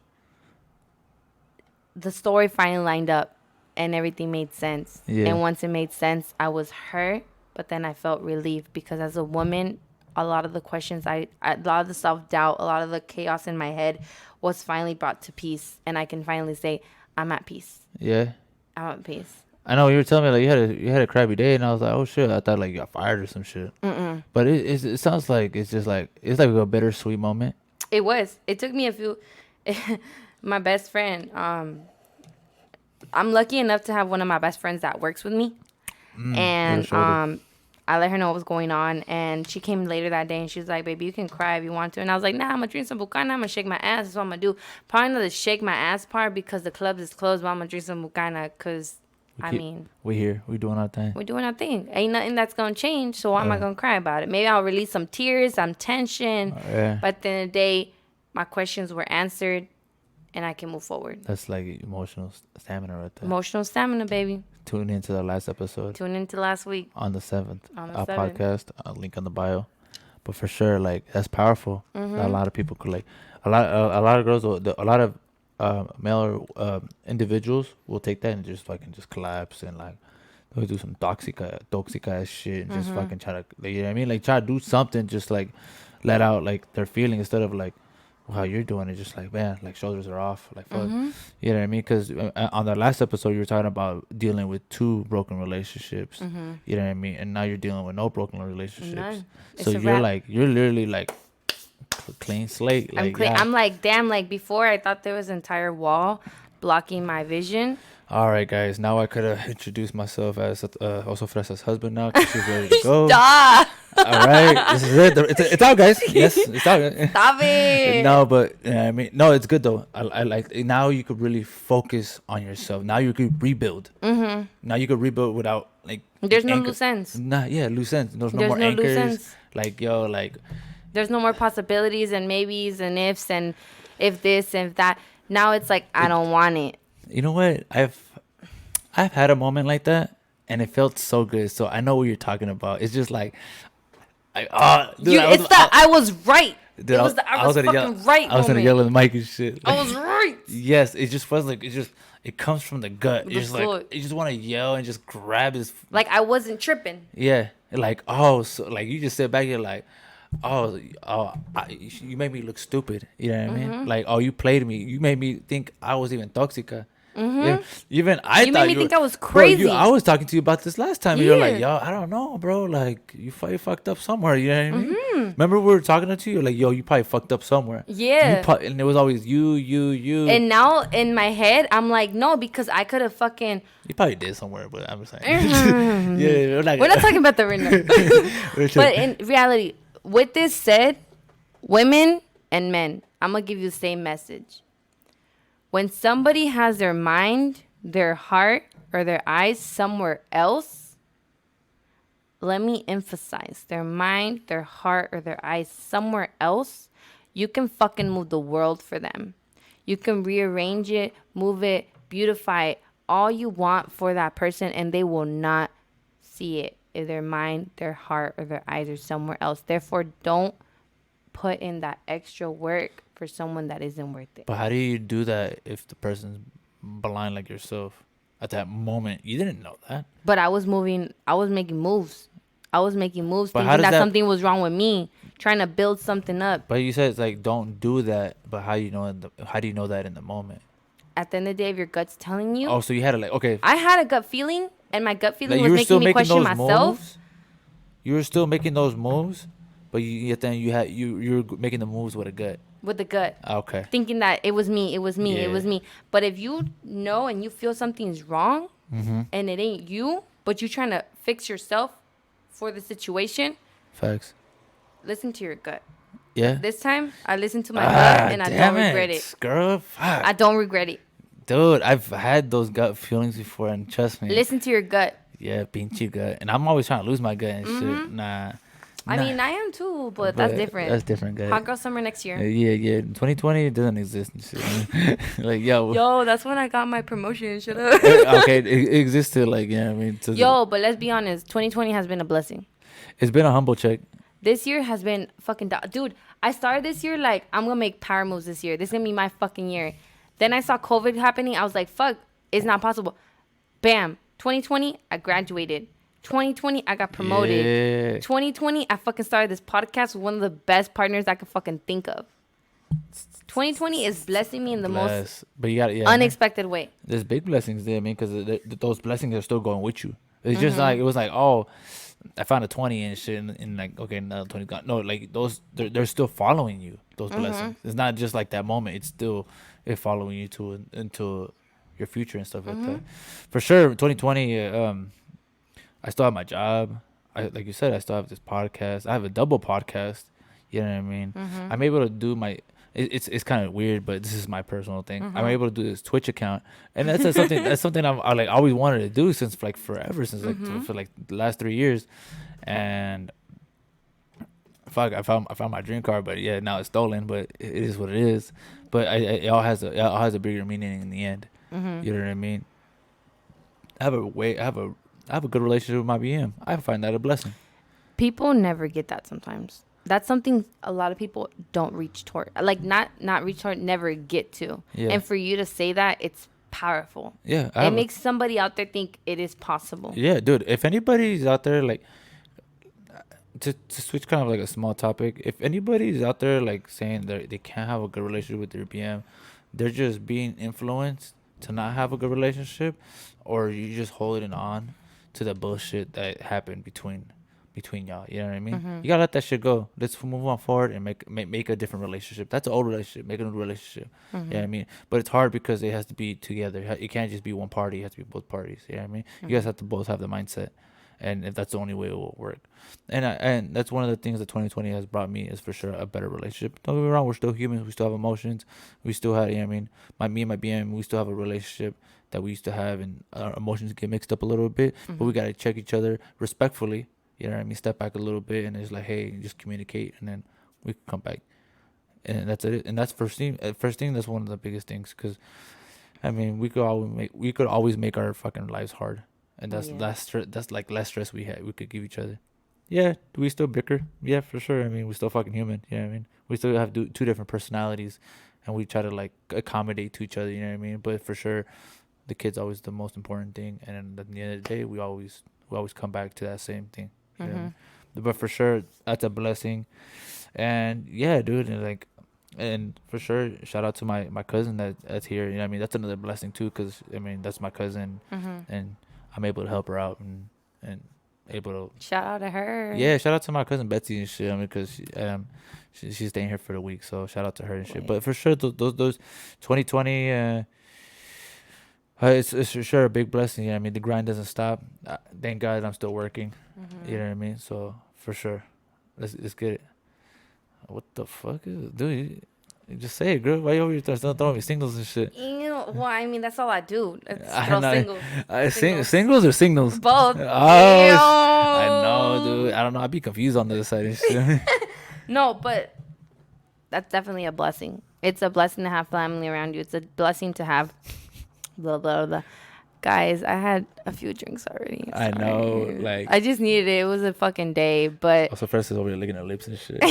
B: the story finally lined up and everything made sense.
A: Yeah.
B: And once it made sense, I was hurt, but then I felt relief because as a woman, a lot of the questions, a lot of the self-doubt, a lot of the chaos in my head was finally brought to peace. And I can finally say, I'm at peace.
A: Yeah.
B: I'm at peace.
A: I know you were telling me like you had a crappy day, and I was like, oh shit, I thought like you got fired or some shit. But it sounds like it's just like it's like a bittersweet moment.
B: It was. It took me a few. My best friend. I'm lucky enough to have one of my best friends that works with me, and I let her know what was going on, and she came later that day, and she was like, "Baby, you can cry if you want to," and I was like, "Nah, I'm gonna drink some bucana. I'm gonna shake my ass. That's what I'm gonna do. Probably not the shake my ass part because the club is closed, but I'm gonna drink some bucana because."
A: We here. We doing our thing.
B: We're doing our thing. Ain't nothing that's going to change, so why am I going to cry about it? Maybe I'll release some tears, some tension.
A: Yeah.
B: But at the end of the day, my questions were answered, and I can move forward.
A: That's like emotional stamina right there.
B: Emotional stamina, baby.
A: Tune into the last episode.
B: Tune into last week.
A: On the 7th.
B: On the
A: our
B: 7th.
A: podcast. Link on the bio. But for sure, like, that's powerful.
B: Mm-hmm.
A: A lot of people could, like, a lot of girls, a lot of male individuals will take that and just fucking just collapse and like they'll do some toxic ass shit and just fucking try to, like, you know what I mean, like try to do something, just like let out like their feeling instead of like how you're doing it, just like, man, like shoulders are off, like fuck. You know what I mean? Because on the last episode you were talking about dealing with 2 broken relationships. You know what I mean? And now you're dealing with no broken relationships.
B: None.
A: So you're like, you're literally like clean slate. Like,
B: I'm clean. Yeah. I'm like, damn, like before I thought there was an entire wall blocking my vision.
A: All right, guys. Now I could have introduced myself as also Fresa's husband now because she's ready to go.
B: Stop.
A: All right. This is it. It's out, guys. Yes, it's out.
B: Stop it.
A: No, but I mean, no, it's good though. I like, now you could really focus on yourself. Now you could rebuild. Now you could rebuild without like.
B: There's no loose ends.
A: Nah, yeah, loose ends. There's no more anchors. Loose ends. Like, yo, like.
B: There's no more possibilities and maybes and ifs and if this and if that. Now it's like, I don't want it.
A: You know what? I've had a moment like that, and it felt so good. So I know what you're talking about. It's just like, I
B: was right.
A: Dude, I was fucking right. I was gonna yell at the mic and shit.
B: Like, I was right.
A: Yes, it just was like, it comes from the gut. You're just like, you just want to yell and just grab his.
B: Like I wasn't tripping.
A: Yeah, like, oh, so like you just sit back, you're like, you made me look stupid. You know what I mean? Like, you played me. You made me think I was even toxica. Yeah. Even I
B: you
A: thought
B: made me think I was crazy.
A: Bro, I was talking to you about this last time. Yeah. You're like, yo, I don't know, bro. Like, you fucked up somewhere. You know what I mean? Remember we were talking to you? You're like, yo, you probably fucked up somewhere.
B: Yeah.
A: And it was always you.
B: And now in my head, I'm like, no, because I could have fucking.
A: You probably did somewhere, but I'm just saying. Yeah,
B: we're not talking about that right now. But in reality, with this said, women and men, I'm going to give you the same message. When somebody has their mind, their heart, or their eyes somewhere else, let me emphasize, their mind, their heart, or their eyes somewhere else, you can fucking move the world for them. You can rearrange it, move it, beautify it, all you want for that person, and they will not see it if their mind, their heart, or their eyes are somewhere else. Therefore, don't put in that extra work for someone that isn't worth it.
A: But how do you do that if the person's blind like yourself? At that moment, you didn't know that.
B: But I was making moves. Thinking that something was wrong with me. trying to build something up.
A: But you said it's like don't do that. But how you know? How do you know that in the moment?
B: At the end of the day, if your gut's telling you.
A: Oh, so you had to like okay.
B: I had a gut feeling, and my gut feeling
A: Like,
B: was making me question myself.
A: Moves? You were still making those moves, but yet then you were making the moves with a gut.
B: With the gut.
A: Okay.
B: Thinking that it was me, it was me,
A: Yeah.
B: it was me. But if you know and you feel something's wrong,
A: Mm-hmm.
B: and it ain't you, but you're trying to fix yourself for the situation,
A: Facts.
B: listen to your gut.
A: Yeah.
B: This time, I listened to my gut, and I don't regret it.
A: Girl, fuck.
B: I don't regret it.
A: Dude, I've had those gut feelings before, and trust me.
B: Listen to your gut.
A: Yeah, pinche gut. And I'm always trying to lose my gut and
B: Mm-hmm.
A: shit. Nah.
B: I mean, I am too, but that's different.
A: That's different, gut.
B: Hot girl summer next year.
A: Yeah. 2020 it doesn't exist and shit. Like, yo.
B: Yo, that's when I got my promotion. Shut up.
A: Okay, it existed, like, yeah, I mean.
B: Yo, but let's be honest. 2020 has been a blessing.
A: It's been a humble check.
B: This year has been fucking... Dude, I started this year like, I'm going to make power moves this year. This is going to be my fucking year. Then I saw COVID happening. I was like, fuck, it's not possible. Bam. 2020, I graduated. 2020, I got promoted.
A: Yeah.
B: 2020, I fucking started this podcast with one of the best partners I could fucking think of. 2020 is blessing me in the most
A: but you got
B: unexpected way.
A: There's big blessings there, man, because those blessings are still going with you. It's just like, it was like, oh, I found a 20 and shit, and like, okay, another 20 gone. No, like, those, they're still following you, those blessings. It's not just like that moment. It's still following you into your future and stuff like that. For sure, 2020, I still have my job. Like you said, I still have this podcast. I have a double podcast. You know what I mean? I'm able to do my... It's kind of weird, but this is my personal thing. I'm able to do this Twitch account, and that's something I like always wanted to do since like forever, since like for like the last 3 years, and fuck, I found my dream car, but yeah, now it's stolen. But it is what it is. But it all has a bigger meaning in the end. You know what I mean? I have a good relationship with my BM. I find that a blessing.
B: People never get that sometimes. That's something a lot of people don't reach toward. Like, not reach toward, never get to.
A: Yeah.
B: And for you to say that, it's powerful.
A: Yeah.
B: It makes somebody out there think it is possible.
A: Yeah, dude. If anybody's out there, like, to switch kind of like a small topic, if anybody's out there, like, saying that they can't have a good relationship with their BM, they're just being influenced to not have a good relationship, or you just holding on to the bullshit that happened between y'all. You know what I mean? You gotta let that shit go. Let's move on forward and make a different relationship. That's an old relationship. Make a new relationship. You know what I mean? But it's hard because it has to be together. It can't just be one party. It has to be both parties. You know what I mean? You guys have to both have the mindset, and if that's the only way it will work. And that's one of the things that 2020 has brought me, is for sure a better relationship. Don't get me wrong, we're still humans. We still have emotions. We still have, you know what I mean? Me and my BM, we still have a relationship that we used to have, and our emotions get mixed up a little bit. But we gotta check each other respectfully. You know what I mean? Step back a little bit, and it's like, hey, just communicate, and then we can come back. And that's it. And that's first thing. That's one of the biggest things, because, I mean, we could always make our fucking lives hard, and that's that's like less stress we could give each other. Yeah, do we still bicker? Yeah, for sure. I mean, we're still fucking human. You know what I mean? We still have two different personalities, and we try to like accommodate to each other. You know what I mean? But for sure, the kid's always the most important thing, and at the end of the day, we always come back to that same thing. You know what I mean? But for sure, that's a blessing. And yeah, dude, and for sure, shout out to my cousin that's here. You know what I mean? That's another blessing too, because I mean, that's my cousin, and I'm able to help her out and able to
B: shout out to her.
A: Yeah, shout out to my cousin Betsy and shit. I mean, because she's staying here for the week, so shout out to her and shit. But for sure, those 2020. It's for sure a big blessing. Yeah, I mean, the grind doesn't stop. Thank God I'm still working. You know what I mean? So for sure, let's get it. What the fuck is it? Dude? You just say it, girl. Why you over here throwing me singles and shit?
B: Well, I mean, that's all I do. Throw singles.
A: Singles or signals?
B: Both.
A: Oh, I know, dude. I don't know. I'd be confused on the other side and shit.
B: No, but that's definitely a blessing. It's a blessing to have family around you. It's a blessing to have blah, blah, blah. Guys, I had a few drinks already.
A: I know, like,
B: I just needed it. It was a fucking day, but
A: also first is over here licking her lips and shit.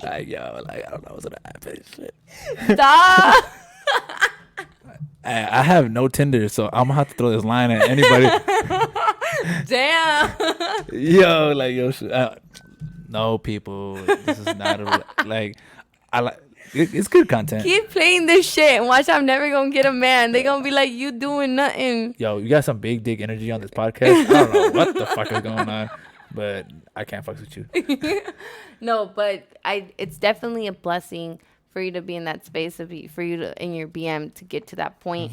A: Like, yo, like, I don't know what's gonna happen and shit.
B: Stop.
A: I have no Tinder, so I'm gonna have to throw this line at anybody.
B: Damn.
A: Yo, like, yo, no, No, people, this is not like I like. It's good content.
B: Keep playing this shit and watch. I'm never gonna get a man. They gonna be like, you doing nothing.
A: Yo, you got some big dick energy on this podcast. I don't know what the fuck is going on, but I can't fuck with you.
B: No, but it's definitely a blessing for you to be in that space, for you to in your BM to get to that point.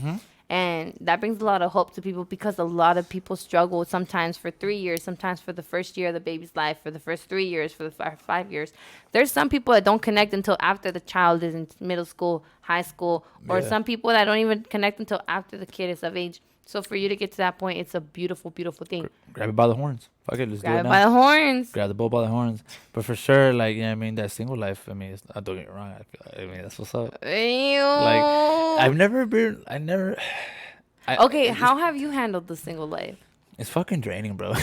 B: And that brings a lot of hope to people because a lot of people struggle sometimes for 3 years, sometimes for the first year of the baby's life, for the first 3 years, for the 5 years. There's some people that don't connect until after the child is in middle school, high school, or some people that don't even connect until after the kid is of age. So for you to get to that point, it's a beautiful, beautiful thing.
A: Grab it by the horns. Fuck it, let's do it
B: Grab
A: now.
B: it by the horns.
A: Grab the bull by the horns. But for sure, like, you know what I mean, that single life, I mean, don't get me wrong. I mean, that's what's up.
B: Ew.
A: Like,
B: Okay, how have you handled the single life?
A: It's fucking draining, bro.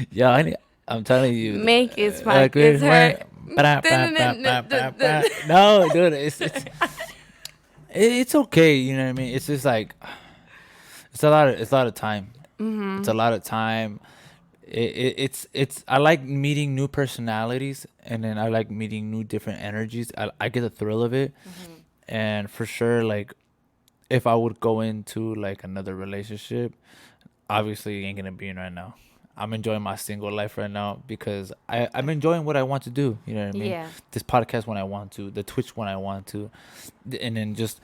A: Yeah, I'm telling you.
B: Make his pockets hurt.
A: No, dude, it's okay. You know what I mean? It's just like it's a lot of time. It's a lot of time. It's I like meeting new personalities, and then I like meeting new different energies. I get the thrill of it, and for sure, like if I would go into like another relationship, obviously it ain't gonna be in right now. I'm enjoying my single life right now because I'm enjoying what I want to do. You know what I mean?
B: Yeah.
A: This podcast when I want to, the Twitch when I want to, and then just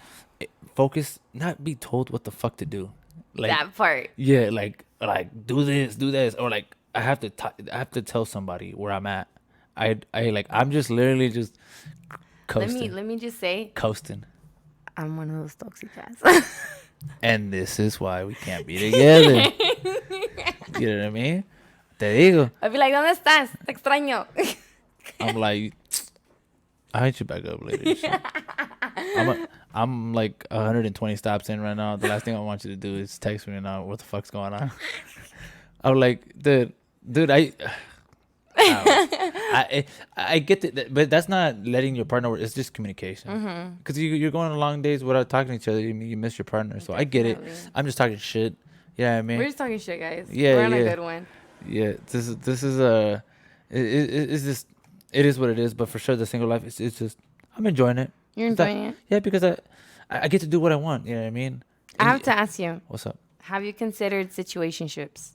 A: focus, not be told what the fuck to do. Like
B: That part.
A: yeah, like do this, or like I have to tell somebody where I'm at. I like I'm just literally just coasting.
B: Let me just say,
A: Coasting.
B: I'm one of those toxic guys.
A: And this is why we can't be together. You know what I mean? Te digo.
B: I'd be like, ¿dónde estás? Te extraño.
A: I'm like, I'll hit you back up later. I'm like 120 stops in right now. The last thing I want you to do is text me now. What the fuck's going on? I'm like, dude, I get it, but that's not letting your partner work. It's just communication. Because you're going on long days without talking to each other. You miss your partner. So I get it. I'm just talking shit. You know what I mean?
B: We're just talking shit, guys.
A: Yeah,
B: We're on a
A: yeah.
B: good one.
A: Yeah, this is a it's just it is what it is. But for sure, the single life it's just I'm enjoying it.
B: You're
A: It's not-
B: enjoying it?
A: Yeah, because I get to do what I want. You know what I mean?
B: I have to ask you,
A: What's up?
B: have you considered situationships?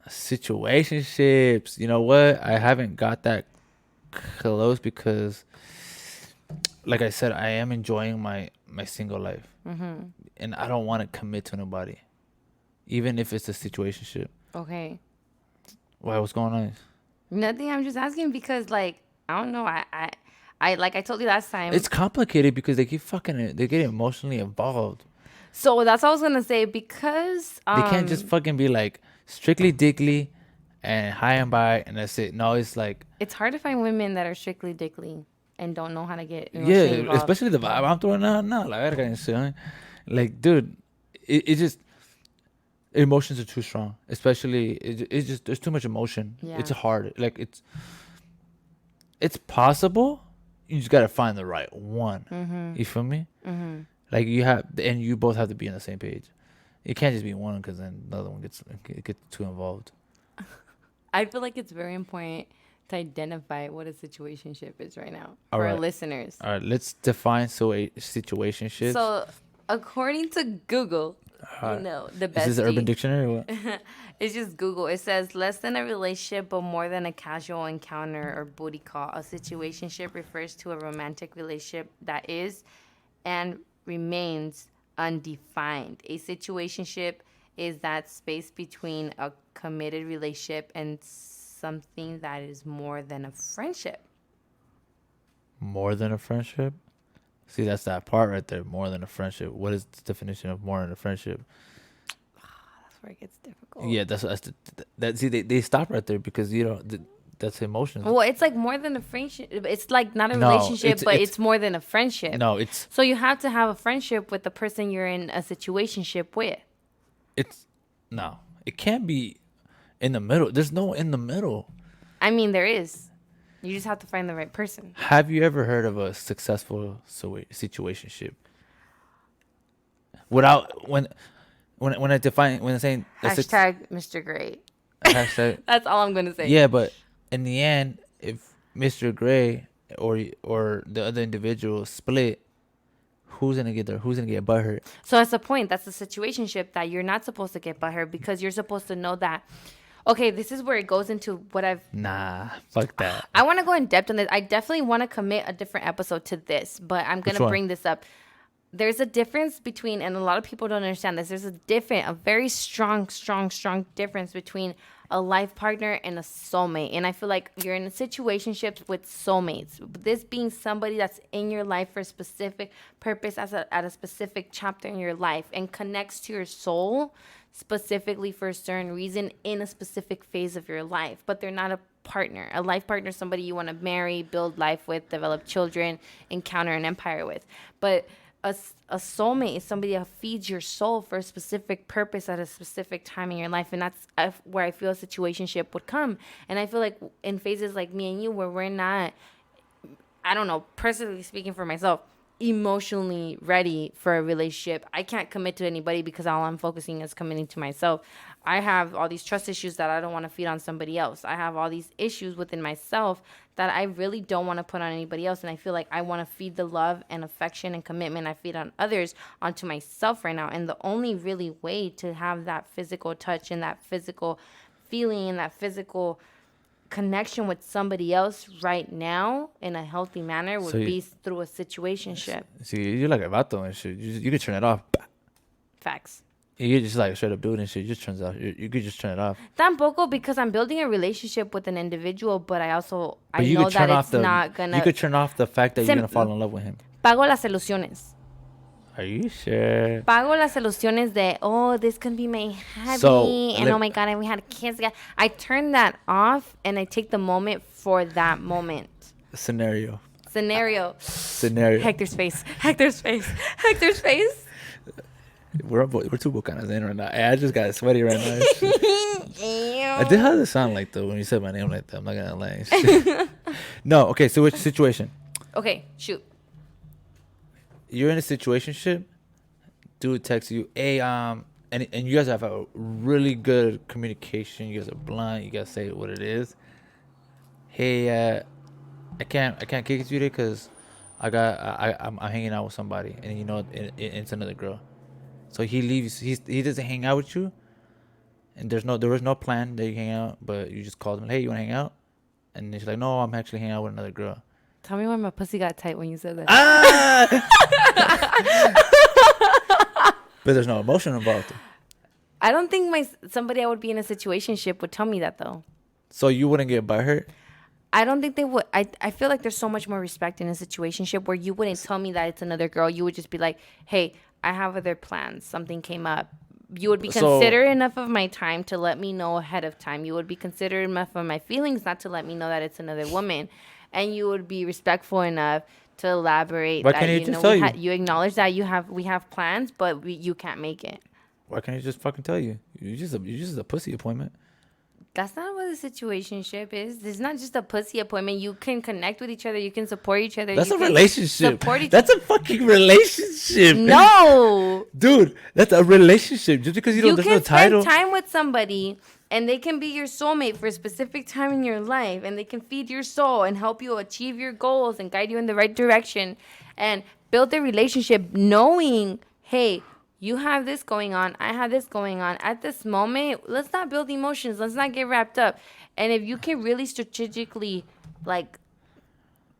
A: Situationships. You know what? I haven't got that close because, like I said, I am enjoying my single life, and I don't want to commit to nobody, even if it's a situationship.
B: Okay.
A: Why? What's going on?
B: Nothing. I'm just asking because, like, I don't know. I like I told you last time.
A: It's complicated because they keep they get emotionally involved.
B: So that's what I was gonna say because
A: They can't just fucking be like strictly dickly and high and by and that's it. No, it's like
B: it's hard to find women that are strictly dickly and don't know how to get emotionally involved.
A: especially the vibe I'm throwing out now, like that kind of shit. Huh? Like, dude, it just emotions are too strong. Especially it's just there's too much emotion.
B: Yeah.
A: It's hard. Like it's possible. You just gotta find the right one. You feel me? Like you both have to be on the same page. It can't just be one because then the other one gets too involved.
B: I feel like it's very important to identify what a situationship is right now
A: All
B: for our
A: right.
B: listeners.
A: All right, let's define situationships.
B: So, according to Google, the best.
A: Is this Urban Dictionary or what?
B: It's just Google. It says less than a relationship, but more than a casual encounter or booty call. A situationship refers to a romantic relationship that is and remains undefined. A situationship is that space between a committed relationship and something that is more than a friendship.
A: More than a friendship? See, that's that part right there. More than a friendship. What is the definition of more than a friendship?
B: That's where it gets difficult.
A: Yeah, that. See, they stop right there because that's emotions.
B: Well, it's like more than a friendship. It's like not a
A: No,
B: relationship,
A: it's-
B: but
A: it's-
B: it's more than a friendship.
A: No, it's
B: So you have to have a friendship with the person you're in a situationship with.
A: no. It can't be in the middle. There's no in the middle.
B: I mean, there is. You just have to find the right person.
A: Have you ever heard of a successful situationship? Without when I define when I'm saying
B: Hashtag Mr. Great.
A: hashtag
B: That's all I'm gonna say.
A: yeah, but in the end, if Mr. Gray or the other individual split, who's gonna get there? Who's gonna get butthurt?
B: So that's the point. That's the situationship that you're not supposed to get butthurt because you're supposed to know that. Okay, this is where it goes into what
A: Nah, fuck that.
B: I want to go in depth on this. I definitely want to commit a different episode to this, but I'm going to bring this up. There's a difference between, and a lot of people don't understand this, there's a very strong difference between a life partner and a soulmate. And I feel like you're in situationships with soulmates. This being somebody that's in your life for a specific purpose at a specific chapter in your life and connects to your soul specifically for a certain reason in a specific phase of your life. But they're not a partner. A life partner is somebody you want to marry, build life with, develop children, encounter an empire with. But a soulmate is somebody that feeds your soul for a specific purpose at a specific time in your life. And that's where I feel a situationship would come. And I feel like in phases like me and you where we're not, I don't know, personally speaking for myself, emotionally ready for a relationship. I can't commit to anybody because all I'm focusing is committing to myself. I have all these trust issues that I don't want to feed on somebody else. I have all these issues within myself that I really don't want to put on anybody else. And I feel like I want to feed the love and affection and commitment I feed on others onto myself right now. And the only really way to have that physical touch and that physical feeling and that physical connection with somebody else right now in a healthy manner would be through a situationship.
A: See, you're like a vato and shit. You could turn it off.
B: Facts.
A: You just like straight up do it and shit. You just turns off. You could just turn it off.
B: Tampoco, because I'm building a relationship with an individual, but I know that it's not gonna.
A: You could turn off the fact that you're gonna fall in love with him.
B: Pago las ilusiones.
A: Are you sure?
B: Pago las ilusiones de, oh, this can be my hubby, and oh my god, and we had kids. I turn that off and I take the moment for that moment.
A: Scenario.
B: Hector's face.
A: We're two Bucanas in right now. I just got sweaty right now. I did have the sound like though when you said my name like that. I'm not gonna lie. No, okay. So which situation?
B: Okay, shoot.
A: You're in a situationship. Dude texts you, hey, and you guys have a really good communication. You guys are blunt. You guys say what it is. Hey, I can't kick it to you today because I'm hanging out with somebody, and you know it's another girl. So he leaves. He doesn't hang out with you, and there was no plan that you hang out, but you just called him. Hey, you want to hang out? And she's like, no, I'm actually hanging out with another girl.
B: Tell me why my pussy got tight when you said that.
A: But there's no emotion involved.
B: I don't think somebody I would be in a situationship would tell me that though.
A: So you wouldn't get butthurt?
B: I don't think they would. I feel like there's so much more respect in a situationship where you wouldn't tell me that it's another girl. You would just be like, hey, I have other plans. Something came up. You would be considerate enough of my time to let me know ahead of time. You would be considerate enough of my feelings not to let me know that it's another woman. And you would be respectful enough to elaborate.
A: Why can't you just tell you?
B: You acknowledge that we have plans, but you can't make it.
A: Why can't you just fucking tell you? You're just a pussy appointment.
B: That's not what a situationship is. It's not just a pussy appointment. You can connect with each other. You can support each other.
A: That's a relationship. That's a fucking relationship.
B: No.
A: Dude, that's a relationship. Just because there's no title.
B: You can spend time with somebody and they can be your soulmate for a specific time in your life, and they can feed your soul and help you achieve your goals and guide you in the right direction and build a relationship knowing, hey, you have this going on. I have this going on. At this moment, let's not build emotions. Let's not get wrapped up. And if you can really strategically,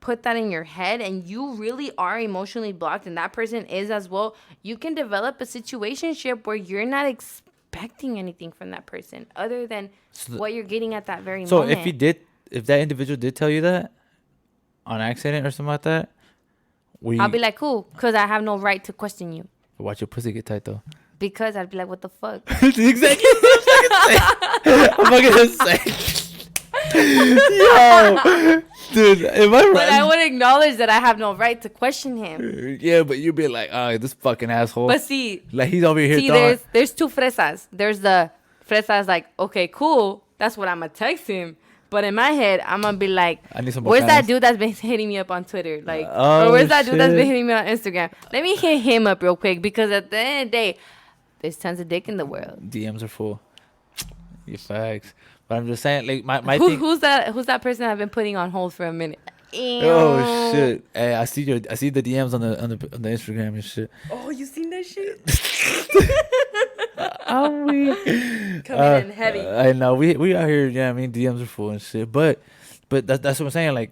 B: put that in your head and you really are emotionally blocked and that person is as well, you can develop a situationship where you're not expecting anything from that person other than what you're getting at that very moment.
A: So if that individual did tell you that on accident or something like that,
B: I'll be like, cool, because I have no right to question you.
A: Watch your pussy get tight though.
B: Because I'd be like, what the fuck?
A: Exactly what I'm fucking saying. Yo, dude, am I right?
B: But I would acknowledge that I have no right to question him.
A: Yeah, but you'd be like, oh, this fucking asshole.
B: But see,
A: like he's over here.
B: There's two fresas. There's the fresas like, okay, cool. That's what I'm gonna text him. But in my head, I'm going to be like, where's that dude that's been hitting me up on Twitter? Or where's that dude that's been hitting me on Instagram? Let me hit him up real quick because at the end of the day, there's tons of dick in the world.
A: DMs are full. Your facts. But I'm just saying, like my
B: Who,
A: thing.
B: who's that person I've been putting on hold for a minute?
A: Oh
B: Ew.
A: shit! Hey, I see the DMs on the Instagram and shit.
B: Oh, you seen that shit?
A: Are we?
B: Coming in heavy.
A: I know we out here. Yeah, I mean DMs are full and shit. But that's what I'm saying. Like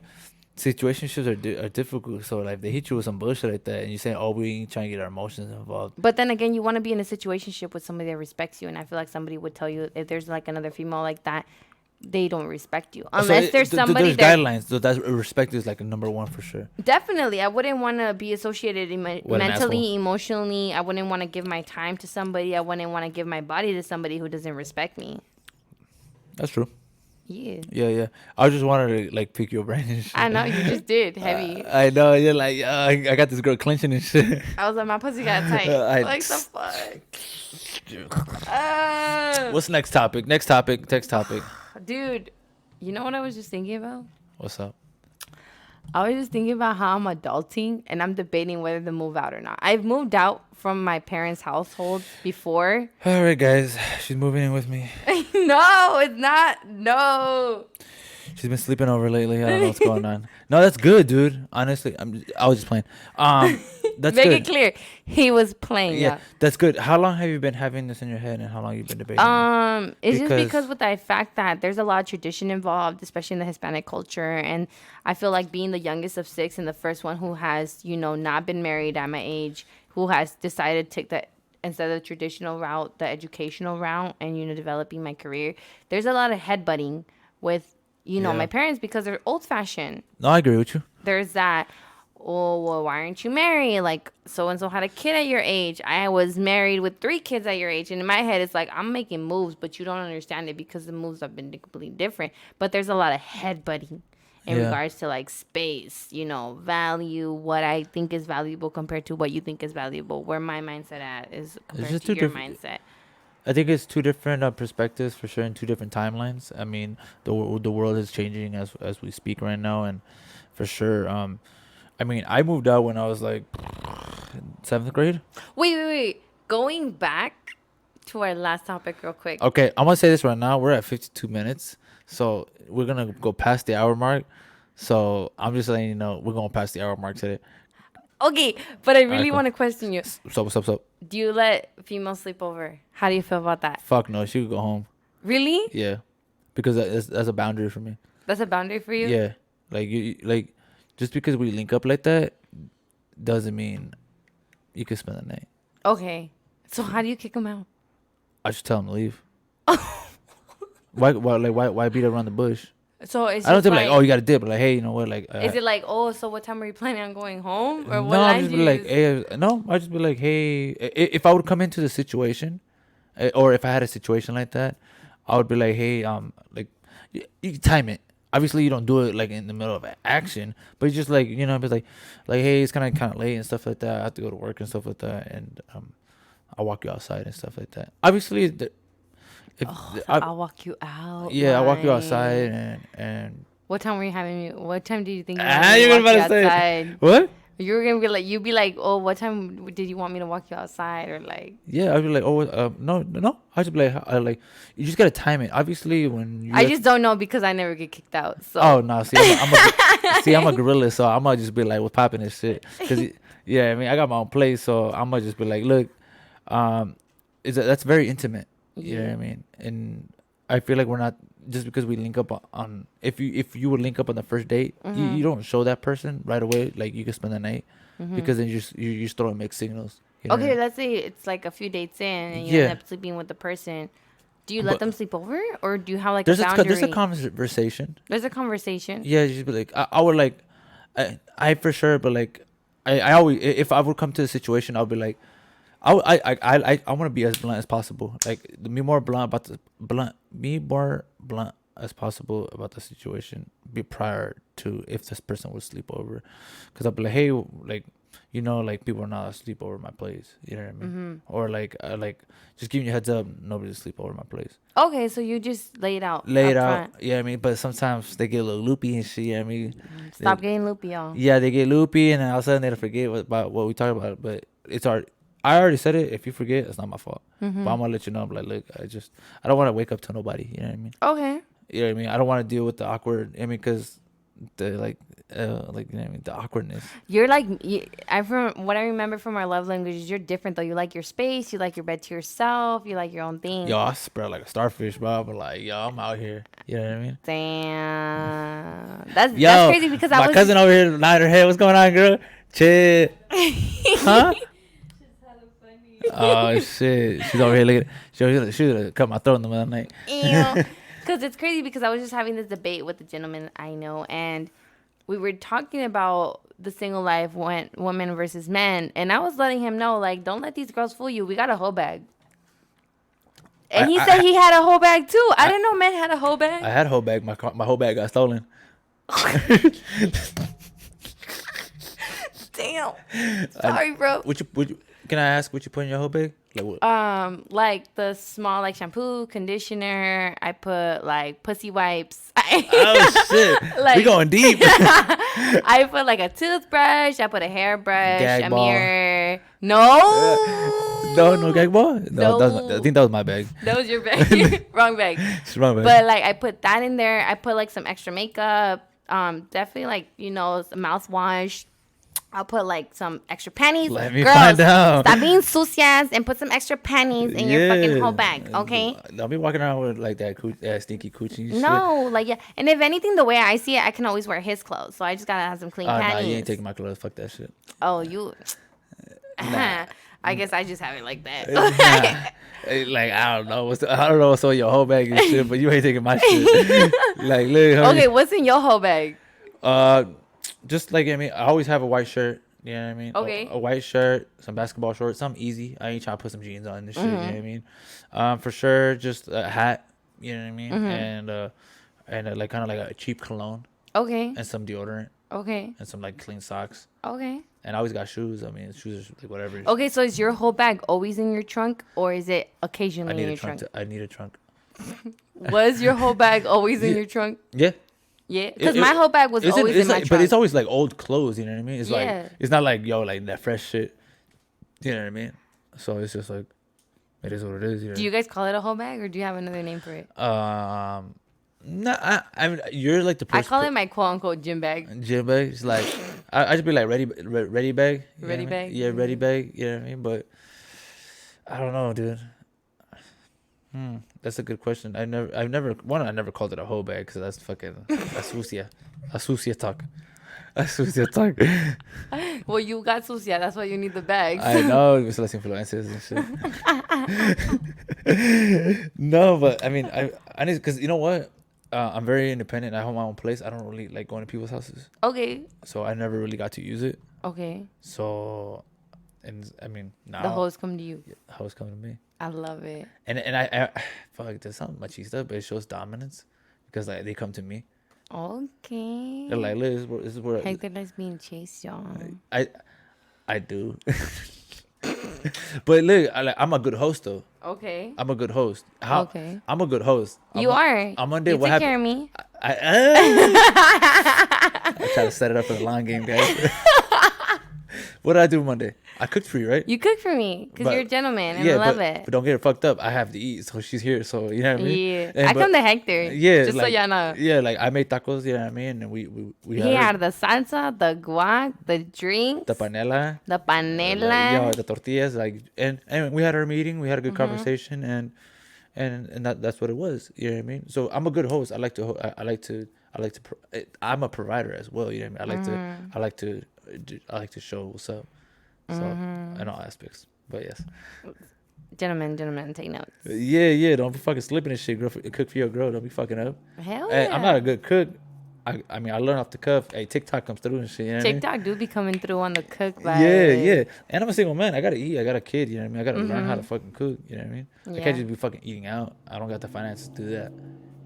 A: situationships are difficult. So like they hit you with some bullshit like that, and you say, "Oh, we ain't trying to get our emotions involved."
B: But then again, you want to be in a situationship with somebody that respects you, and I feel like somebody would tell you if there's like another female like that, they don't respect you unless there's somebody
A: there's
B: that
A: guidelines. So that's respect is like a number one for sure.
B: definitely I wouldn't want to be associated
A: What an asshole.
B: mentally, emotionally. I wouldn't want to give my time to somebody. I wouldn't want to give my body to somebody who doesn't respect me.
A: That's true.
B: Yeah.
A: Yeah. I just wanted to like pick your brain and shit.
B: I know you just did heavy.
A: I know. You're like, I got this girl clenching and shit.
B: I was like, my pussy got tight. Like the fuck.
A: What's next topic? Next topic.
B: Dude, you know what I was just thinking about?
A: What's up?
B: I was just thinking about how I'm adulting and I'm debating whether to move out or not. I've moved out from my parents' household before.
A: All right, guys. She's moving in with me.
B: No, it's not. No.
A: She's been sleeping over lately. I don't know what's going on. No, that's good, dude. Honestly, I was just playing. That's
B: Make
A: good.
B: it clear. He was playing.
A: Yeah,
B: Yeah.
A: that's good. How long have you been having this in your head, and how long you been debating?
B: It's just
A: Because-
B: because with the fact that there's a lot of tradition involved, especially in the Hispanic culture, and I feel like being the youngest of 6 and the first one who has, not been married at my age, who has decided to take the instead of the traditional route, the educational route, and developing my career. There's a lot of headbutting with
A: Yeah.
B: my parents because they're old fashioned.
A: No, I agree with you.
B: There's that. Oh, well, why aren't you married? Like, so-and-so had a kid at your age. I was married with 3 kids at your age. And in my head, it's like, I'm making moves, but you don't understand it because the moves have been completely different. But there's a lot of headbutting in
A: Yeah.
B: regards to, like, space, value, what I think is valuable compared to what you think is valuable. Where my mindset at is compared
A: just
B: to
A: too
B: your
A: diff-
B: mindset.
A: I think it's two different perspectives for sure, and two different timelines. I mean, the world is changing as we speak right now, and for sure. I mean, I moved out when I was like 7th grade.
B: Wait. Going back to our last topic real quick.
A: Okay, I'm gonna say this right now. We're at 52 minutes, so we're gonna go past the hour mark. So I'm just letting you know we're going past the hour mark today.
B: Okay, but I really
A: Alright, cool.
B: want to question you.
A: So what's up?
B: Do you let females sleep over? How do you feel about that?
A: Fuck no, she could go home.
B: Really?
A: Yeah, because that's a boundary for me.
B: That's a boundary for you?
A: Yeah, like like just because we link up like that doesn't mean you can spend the night.
B: Okay. So how do you kick them out?
A: I should tell him to leave. Why beat around the bush?
B: So it's
A: I don't
B: just
A: think like, oh, you got to dip. Like, hey, you know what? Like,
B: is it like, oh, so what time are you planning on going home? Or
A: no,
B: what
A: I'm
B: line
A: just
B: do
A: be
B: you
A: like,
B: use?
A: hey, no, I just be like, hey, if I would come into the situation, or if I had a situation like that, I would be like, hey, like, you time it. Obviously, you don't do it like in the middle of action, but you just like, be like, hey, it's kind of late and stuff like that. I have to go to work and stuff like that, and I'll walk you outside and stuff like that. Obviously,
B: I'll walk you out.
A: yeah, I'll walk you
B: like-
A: outside and.
B: What time were you having me? What time do you think
A: You're
B: walk
A: about
B: you
A: to say
B: outside?
A: what?
B: You were gonna be like, you'd be like, oh, what time did you want me to walk you outside? Or like,
A: Yeah, I'd be like, oh, no. I just be like, you just gotta time it. Obviously, when you
B: I just don't know because I never get kicked out. So
A: oh no, I'm a gorilla, so I'm gonna just be like, what's popping this shit? Cause yeah, I mean, I got my own place, so I'm gonna just be like, look, that's very intimate. You know what I mean? And I feel like we're not just because we link up on if you would link up on the first date, you don't show that person right away like you can spend the night because then you just throw mixed signals. You know what I
B: okay,
A: mean?
B: let's say it's like a few dates in and you end up sleeping with the person. Do you let them sleep over, or do you have like a boundary?
A: There's a conversation.
B: There's a conversation.
A: Yeah, just be like, I would like, I for sure, but like, I always, if I would come to the situation, I'll be like, I want to be as blunt as possible. Like, be more blunt as possible about the situation. Be prior to if this person would sleep over, because I'll be like, hey, like, like people are not asleep over my place. You know what I mean? Or like just giving you a heads up, nobody's asleep over my place.
B: Okay, so you just lay it out.
A: Lay it
B: up
A: out.
B: front.
A: Yeah, I mean, but sometimes they get a little loopy and shit. I mean,
B: Stop getting loopy, y'all.
A: yeah, they get loopy, and then all of a sudden they forget about what we talked about. But it's I already said it. If you forget, it's not my fault. But I'm gonna let you know. I'm like, look, I don't want to wake up to nobody. You know what I mean?
B: Okay.
A: You know what I mean? I don't want to deal with the awkward. I mean, because the like you know what I mean, the awkwardness.
B: You're like, from what I remember from our love languages, you're different though. You like your space, you like your bed to yourself, you like your own thing.
A: Yo, I spread like a starfish, bro. But like, yo, I'm out here. You know what I mean?
B: Damn, that's
A: Yo,
B: that's crazy because
A: my cousin over here nodding her head. What's going on, girl? Chill. Huh? Oh shit! She's over here looking. She was gonna cut my throat in the middle of the night.
B: Because it's crazy because I was just having this debate with the gentleman I know, and we were talking about the single life, women versus men, and I was letting him know, like, don't let these girls fool you. We got a whole bag. And he said he had a whole bag too. I didn't know men had a whole bag.
A: I had a whole bag. My whole bag got stolen.
B: Damn. Sorry, bro.
A: Can I ask what you put in your whole bag? Like what?
B: Like the small, like, shampoo, conditioner. I put like pussy wipes.
A: Oh shit!
B: Like,
A: we going deep.
B: I put like a toothbrush. I put a hairbrush,
A: Gag
B: a
A: ball.
B: mirror. No.
A: No gag ball. No,
B: No.
A: I think that was my bag.
B: That was your bag. Wrong bag.
A: It's wrong bag.
B: But like I put that in there. I put like some extra makeup. Definitely like, you know, some mouthwash. I'll put like some extra panties.
A: Let me
B: Girls,
A: find out.
B: stop being sucias and put some extra panties in your fucking whole bag, okay?
A: Don't be walking around with like that stinky coochie. Shit.
B: No, like, yeah. And if anything, the way I see it, I can always wear his clothes. So I just gotta have some clean
A: Oh,
B: panties.
A: nah, you ain't taking my clothes. Fuck that shit.
B: Oh, you. I guess I just have it like that.
A: Nah. Like I don't know what's on your whole bag and shit, but you ain't taking my shit. Like, look.
B: Okay, what's in your whole bag?
A: Just like, I mean, I always have a white shirt. You know what I mean?
B: Okay.
A: A white shirt, some basketball shorts, something easy. I ain't trying to put some jeans on and shit. You know what I mean? For sure, just a hat. You know what I mean? And like kind of like a cheap cologne.
B: Okay.
A: And some deodorant.
B: Okay.
A: And some like clean socks.
B: Okay.
A: And I always got shoes. I mean, shoes are like whatever.
B: Okay, so is your whole bag always in your trunk, or is it occasionally in your trunk?
A: I need a trunk.
B: Was your whole bag always in your trunk?
A: Yeah.
B: Yeah, because my whole bag was always in my trunk.
A: But it's always like old clothes. You know what I mean? It's
B: Yeah.
A: like it's not like like that fresh shit. You know what I mean? So it's just like it is what it is.
B: Do you guys call it a whole bag, or do you have another name for it?
A: No, I mean you're like the person.
B: I call it my quote unquote gym bag.
A: Gym bag. It's like I just be like ready bag.
B: Ready bag?
A: Yeah, ready bag. You know what I mean? But I don't know, dude. That's a good question. I never called it a whole bag because that's fucking sucia talk. Sucia talk.
B: Well, you got sucia. That's why you need the bags.
A: I know, it's las influencers and shit. No, but I mean, I need, because you know what? I'm very independent. I have my own place. I don't really like going to people's houses.
B: Okay.
A: So I never really got to use it.
B: Okay.
A: So, and I mean, now
B: the hoes come to you.
A: Hoes come to me.
B: I love it.
A: And I fuck, there's something machista, but it shows dominance because like they come to me.
B: Okay.
A: They're like, Liz, this is where
B: Hector likes being chased, y'all.
A: I do. But look, I'm a good host though.
B: Okay.
A: I'm a good host. How?
B: Okay.
A: I'm a good host.
B: You are.
A: I'm on there.
B: You
A: What
B: take
A: happened?
B: care of me.
A: I try to set it up for the long game, guys. What did I do Monday? I cooked for you, right?
B: You cook for me because you're a gentleman and I love it.
A: But don't get it fucked up. I have to eat, so she's here. So you know what I mean?
B: Yeah. I come to Hector.
A: Yeah.
B: Just
A: like,
B: so y'all know.
A: Yeah, like I made tacos. You know what I mean? And we
B: He had the salsa, the guac, the drinks,
A: the panela,
B: the panela.
A: the tortillas. Like and we had our meeting. We had a good conversation, and that's what it was. You know what I mean? So I'm a good host. I like to. I'm a provider as well. You know what I mean? I like to show what's up. So in all aspects, but yes.
B: Gentlemen, take notes.
A: Yeah. Don't be fucking slipping and shit. Girl, cook for your girl. Don't be fucking up.
B: Hell
A: Hey,
B: yeah.
A: I'm not a good cook. I mean, I learned off the cuff. Hey, TikTok comes through and shit. You know what I mean?
B: TikTok do be coming through on the cook vibe.
A: Yeah. And I'm a single man. I gotta eat. I got a kid. You know what I mean? I gotta learn how to fucking cook. You know what I mean? I
B: Yeah.
A: can't just be fucking eating out. I don't got the finances to do that.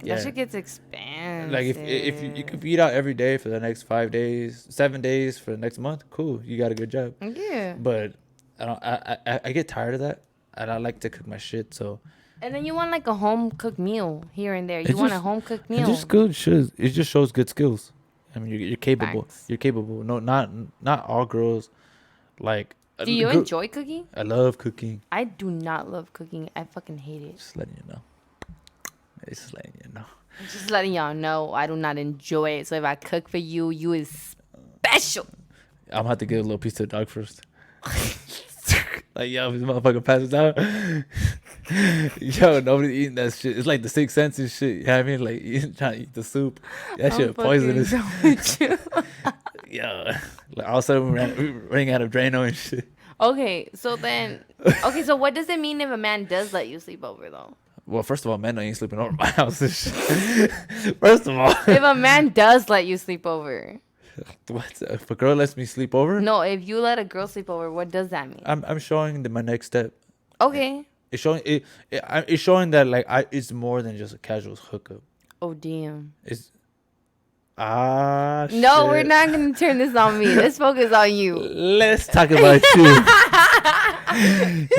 B: That shit gets expensive.
A: Like if you could eat out every day for the next 5 days, 7 days for the next month, cool. You got a good job.
B: Yeah.
A: But I get tired of that, and I like to cook my shit. So
B: And then you want like a home cooked meal here and there. You
A: It's
B: want a
A: just-
B: home cooked
A: it
B: meal.
A: just good. It just shows good skills. I mean, you're capable.
B: Facts.
A: You're capable. No, not all girls. Like,
B: Do you enjoy cooking?
A: I love cooking.
B: I do not love cooking. I fucking hate it.
A: Just letting you know. It's just letting you know.
B: Just letting y'all know I do not enjoy it. So if I cook for you, you is special.
A: I'm gonna have to give a little piece to the dog first. Like, yo, this motherfucker passes out. Yo, nobody eating that shit. It's like the Sixth Sense and shit. You know what I mean? Like, trying to eat the soup. That
B: I'm
A: shit
B: fucking
A: poisonous.
B: done with you.
A: Yo, like, all of a sudden we running out of Drano and shit.
B: Okay, so what does it mean if a man does let you sleep over though?
A: Well, first of all, men ain't sleeping over my house and shit. First of all.
B: If a man does let you sleep over.
A: What? If a girl lets me sleep over?
B: No, if you let a girl sleep over, what does that mean?
A: I'm showing my next step.
B: Okay.
A: It's showing it's showing that like it's more than just a casual hookup.
B: Oh damn.
A: It's
B: No,
A: shit.
B: we're not gonna turn this on me. Let's focus on you.
A: Let's talk about you.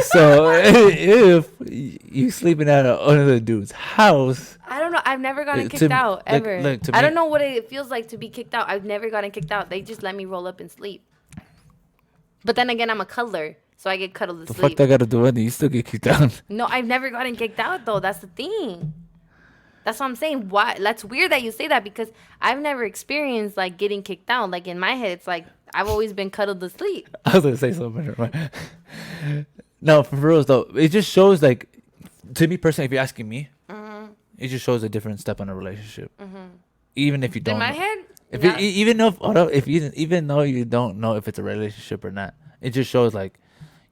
A: So if you sleeping at another dude's house,
B: I don't know. I've never gotten
A: To-
B: kicked out
A: like-
B: ever.
A: like, to
B: I
A: me-
B: don't know what it feels like to be kicked out. I've never gotten kicked out. They just let me roll up and sleep. But then again, I'm a cuddler, so I get cuddled to
A: the fuck
B: sleep.
A: that got to do with it? You still get kicked out.
B: No, I've never gotten kicked out though. That's the thing. That's what I'm saying. Why? That's weird that you say that because I've never experienced like getting kicked out. Like in my head, it's like I've always been cuddled to sleep.
A: I was gonna say something. No, for reals though, it just shows like, to me personally, if you're asking me, it just shows a different step in a relationship. Even if you don't.
B: In my
A: know.
B: head,
A: If
B: not-
A: even if you even though you don't know if it's a relationship or not, it just shows like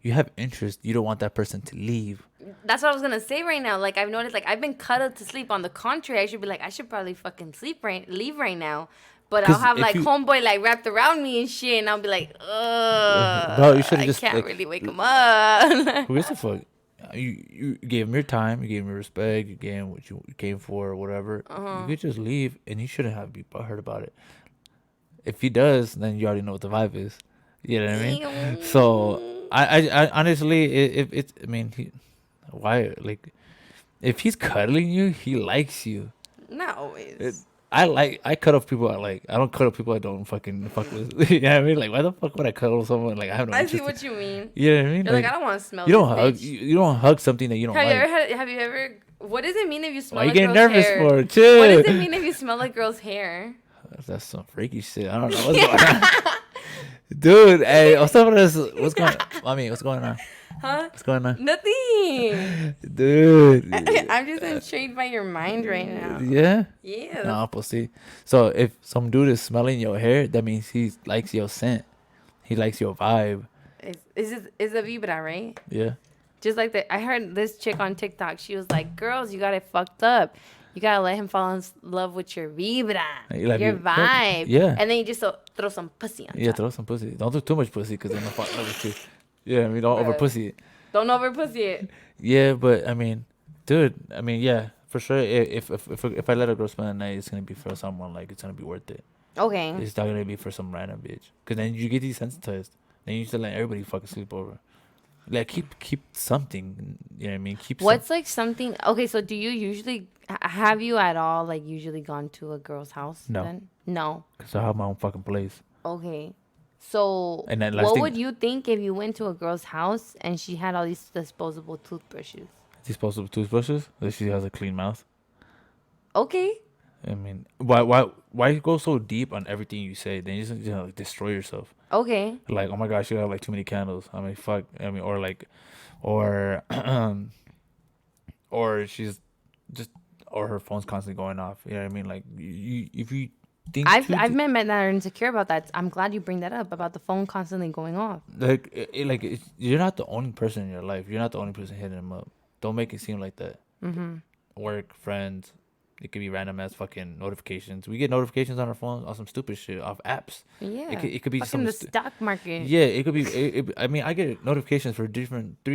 A: you have interest. You don't want that person to leave.
B: that's what I was gonna say right now. Like I've noticed, like I've been cuddled to sleep. On the contrary, I should be like, I should probably fucking leave right now. But I'll
A: 'Cause
B: have
A: if
B: like
A: you-
B: homeboy like wrapped around me and shit, and I'll be like, ugh.
A: Bro, you should've
B: I
A: just,
B: can't
A: like-
B: really wake him up.
A: Who gives a fuck? You gave him your time. You gave him your respect. You gave him what you came for or whatever. You could just leave, and he shouldn't have to be butthurt about it. If he does, then you already know what the vibe is. You know what I mean? So I honestly, if it's, I mean, why, like, if he's cuddling you, he likes you.
B: Not always.
A: I cut off people I like. I don't cut off people I don't fucking fuck with. You know what I mean? Like, why the fuck would I cuddle someone? Like, I have no
B: I see
A: interest.
B: what you mean.
A: You know what I mean?
B: You're like, I don't want to smell.
A: you don't
B: this
A: hug.
B: bitch.
A: You don't hug something that you don't
B: Have
A: like.
B: you ever have you ever? What does it mean if you smell?
A: Why you
B: a
A: getting
B: girl's
A: nervous
B: hair?
A: for? Chill.
B: What does it mean if you smell a girl's hair?
A: That's some freaky shit. I don't know what's going on. Dude, hey, what's up with this? What's going on? I mean, what's going on?
B: Huh?
A: What's going on?
B: Nothing.
A: Dude.
B: I'm just intrigued by your mind right now.
A: Yeah?
B: Yeah.
A: No, pussy. So if some dude is smelling your hair, that means he likes your scent. He likes your vibe.
B: Is a vibra, right?
A: Yeah.
B: Just like that. I heard this chick on TikTok. She was like, "Girls, you got it fucked up. You gotta let him fall in love with your vibra,
A: You like
B: your
A: your-
B: vibe.
A: yeah.
B: And then you just throw some pussy on
A: Yeah,
B: top.
A: throw some pussy. Don't do too much pussy because then I'll fuck in love with you. Yeah, I mean, don't
B: Bruh.
A: over pussy it.
B: Don't over pussy it.
A: Yeah, but I mean, dude, I mean, yeah, for sure. If I let a girl spend the night, it's gonna be for someone like it's gonna be worth it.
B: Okay.
A: It's not gonna be for some random bitch. Cause then you get desensitized. Then you just let everybody fucking sleep over. Like keep something. You know what I mean? Keep.
B: What's like something? Okay, so do you usually have you at all like usually gone to a girl's house?
A: No.
B: Then? No.
A: Cause I have my own fucking place.
B: Okay. So
A: And then last
B: what
A: thing-
B: would you think if you went to a girl's house and she had all these disposable toothbrushes?
A: Disposable toothbrushes. That she has a clean mouth.
B: Okay.
A: I mean, why go so deep on everything you say? Then you just like destroy yourself.
B: Okay.
A: Like, oh my gosh, you have like too many candles. I mean, fuck. I mean, or like, or or she's just, or her phone's constantly going off. You know what I mean? Like, you if you think
B: I've
A: too
B: met
A: deep-
B: men that are insecure about that. I'm glad you bring that up about the phone constantly going off.
A: like you're not the only person in your life. You're not the only person hitting them up. Don't make it seem like that.
B: Mm-hmm.
A: Work, friends. It could be random ass fucking notifications. We get notifications on our phones on some stupid shit off apps.
B: Yeah.
A: It could be
B: Fucking
A: some
B: the stock market.
A: Yeah, it could be. I mean, I get notifications for three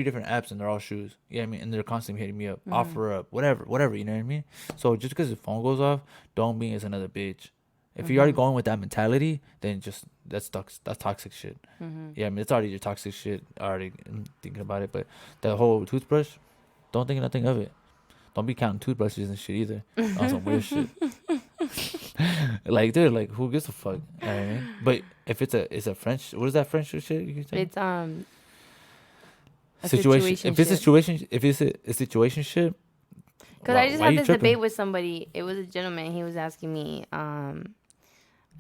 A: different apps, and they're all shoes. Yeah, I mean, and they're constantly hitting me up, offer up, whatever. You know what I mean? So just because the phone goes off, don't mean it's another bitch. If you're already going with that mentality, then just that's toxic shit. Yeah, I mean, it's already your toxic shit. Already thinking about it, but the whole toothbrush, don't think nothing of it. Don't be counting toothbrushes and shit either. On some weird shit. Like, dude, like, who gives a fuck? You know what I mean? But if it's a French, what is that French shit you can say?
B: It's a
A: Situation. If it's a
B: situationship.
A: situation, if it's a situation ship,
B: Because I just
A: Why
B: had
A: you
B: this
A: tripping?
B: debate with somebody. It was a gentleman. He was asking me,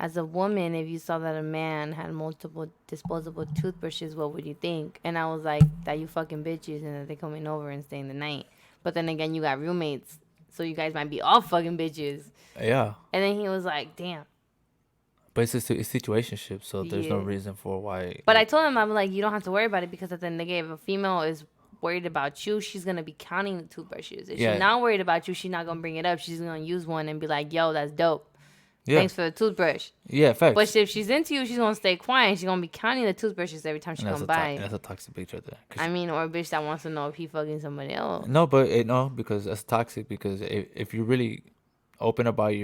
B: as a woman, if you saw that a man had multiple disposable toothbrushes, what would you think? And I was like, that you fucking bitches and that they coming over and staying the night. But then again, you got roommates, so you guys might be all fucking bitches.
A: Yeah,
B: And then he was like, damn.
A: but it's situationship, so there's no
B: Yeah.
A: reason for why.
B: But I told him, I'm like, you don't have to worry about it because at the end of the day, if a female is worried about you, she's gonna be counting the toothbrushes. If
A: Yeah.
B: she's not worried about you, she's not gonna bring it up. She's gonna use one and be like, yo, that's dope.
A: Yeah,
B: Thanks for the toothbrush.
A: yeah, facts.
B: But if she's into you, she's gonna stay quiet. And she's gonna be counting the toothbrushes every time she
A: And
B: come by.
A: that's a toxic bitch right there. 'Cause
B: I mean, or a bitch that wants to know if he fucking somebody else.
A: no, but no, because that's toxic. Because if you really open about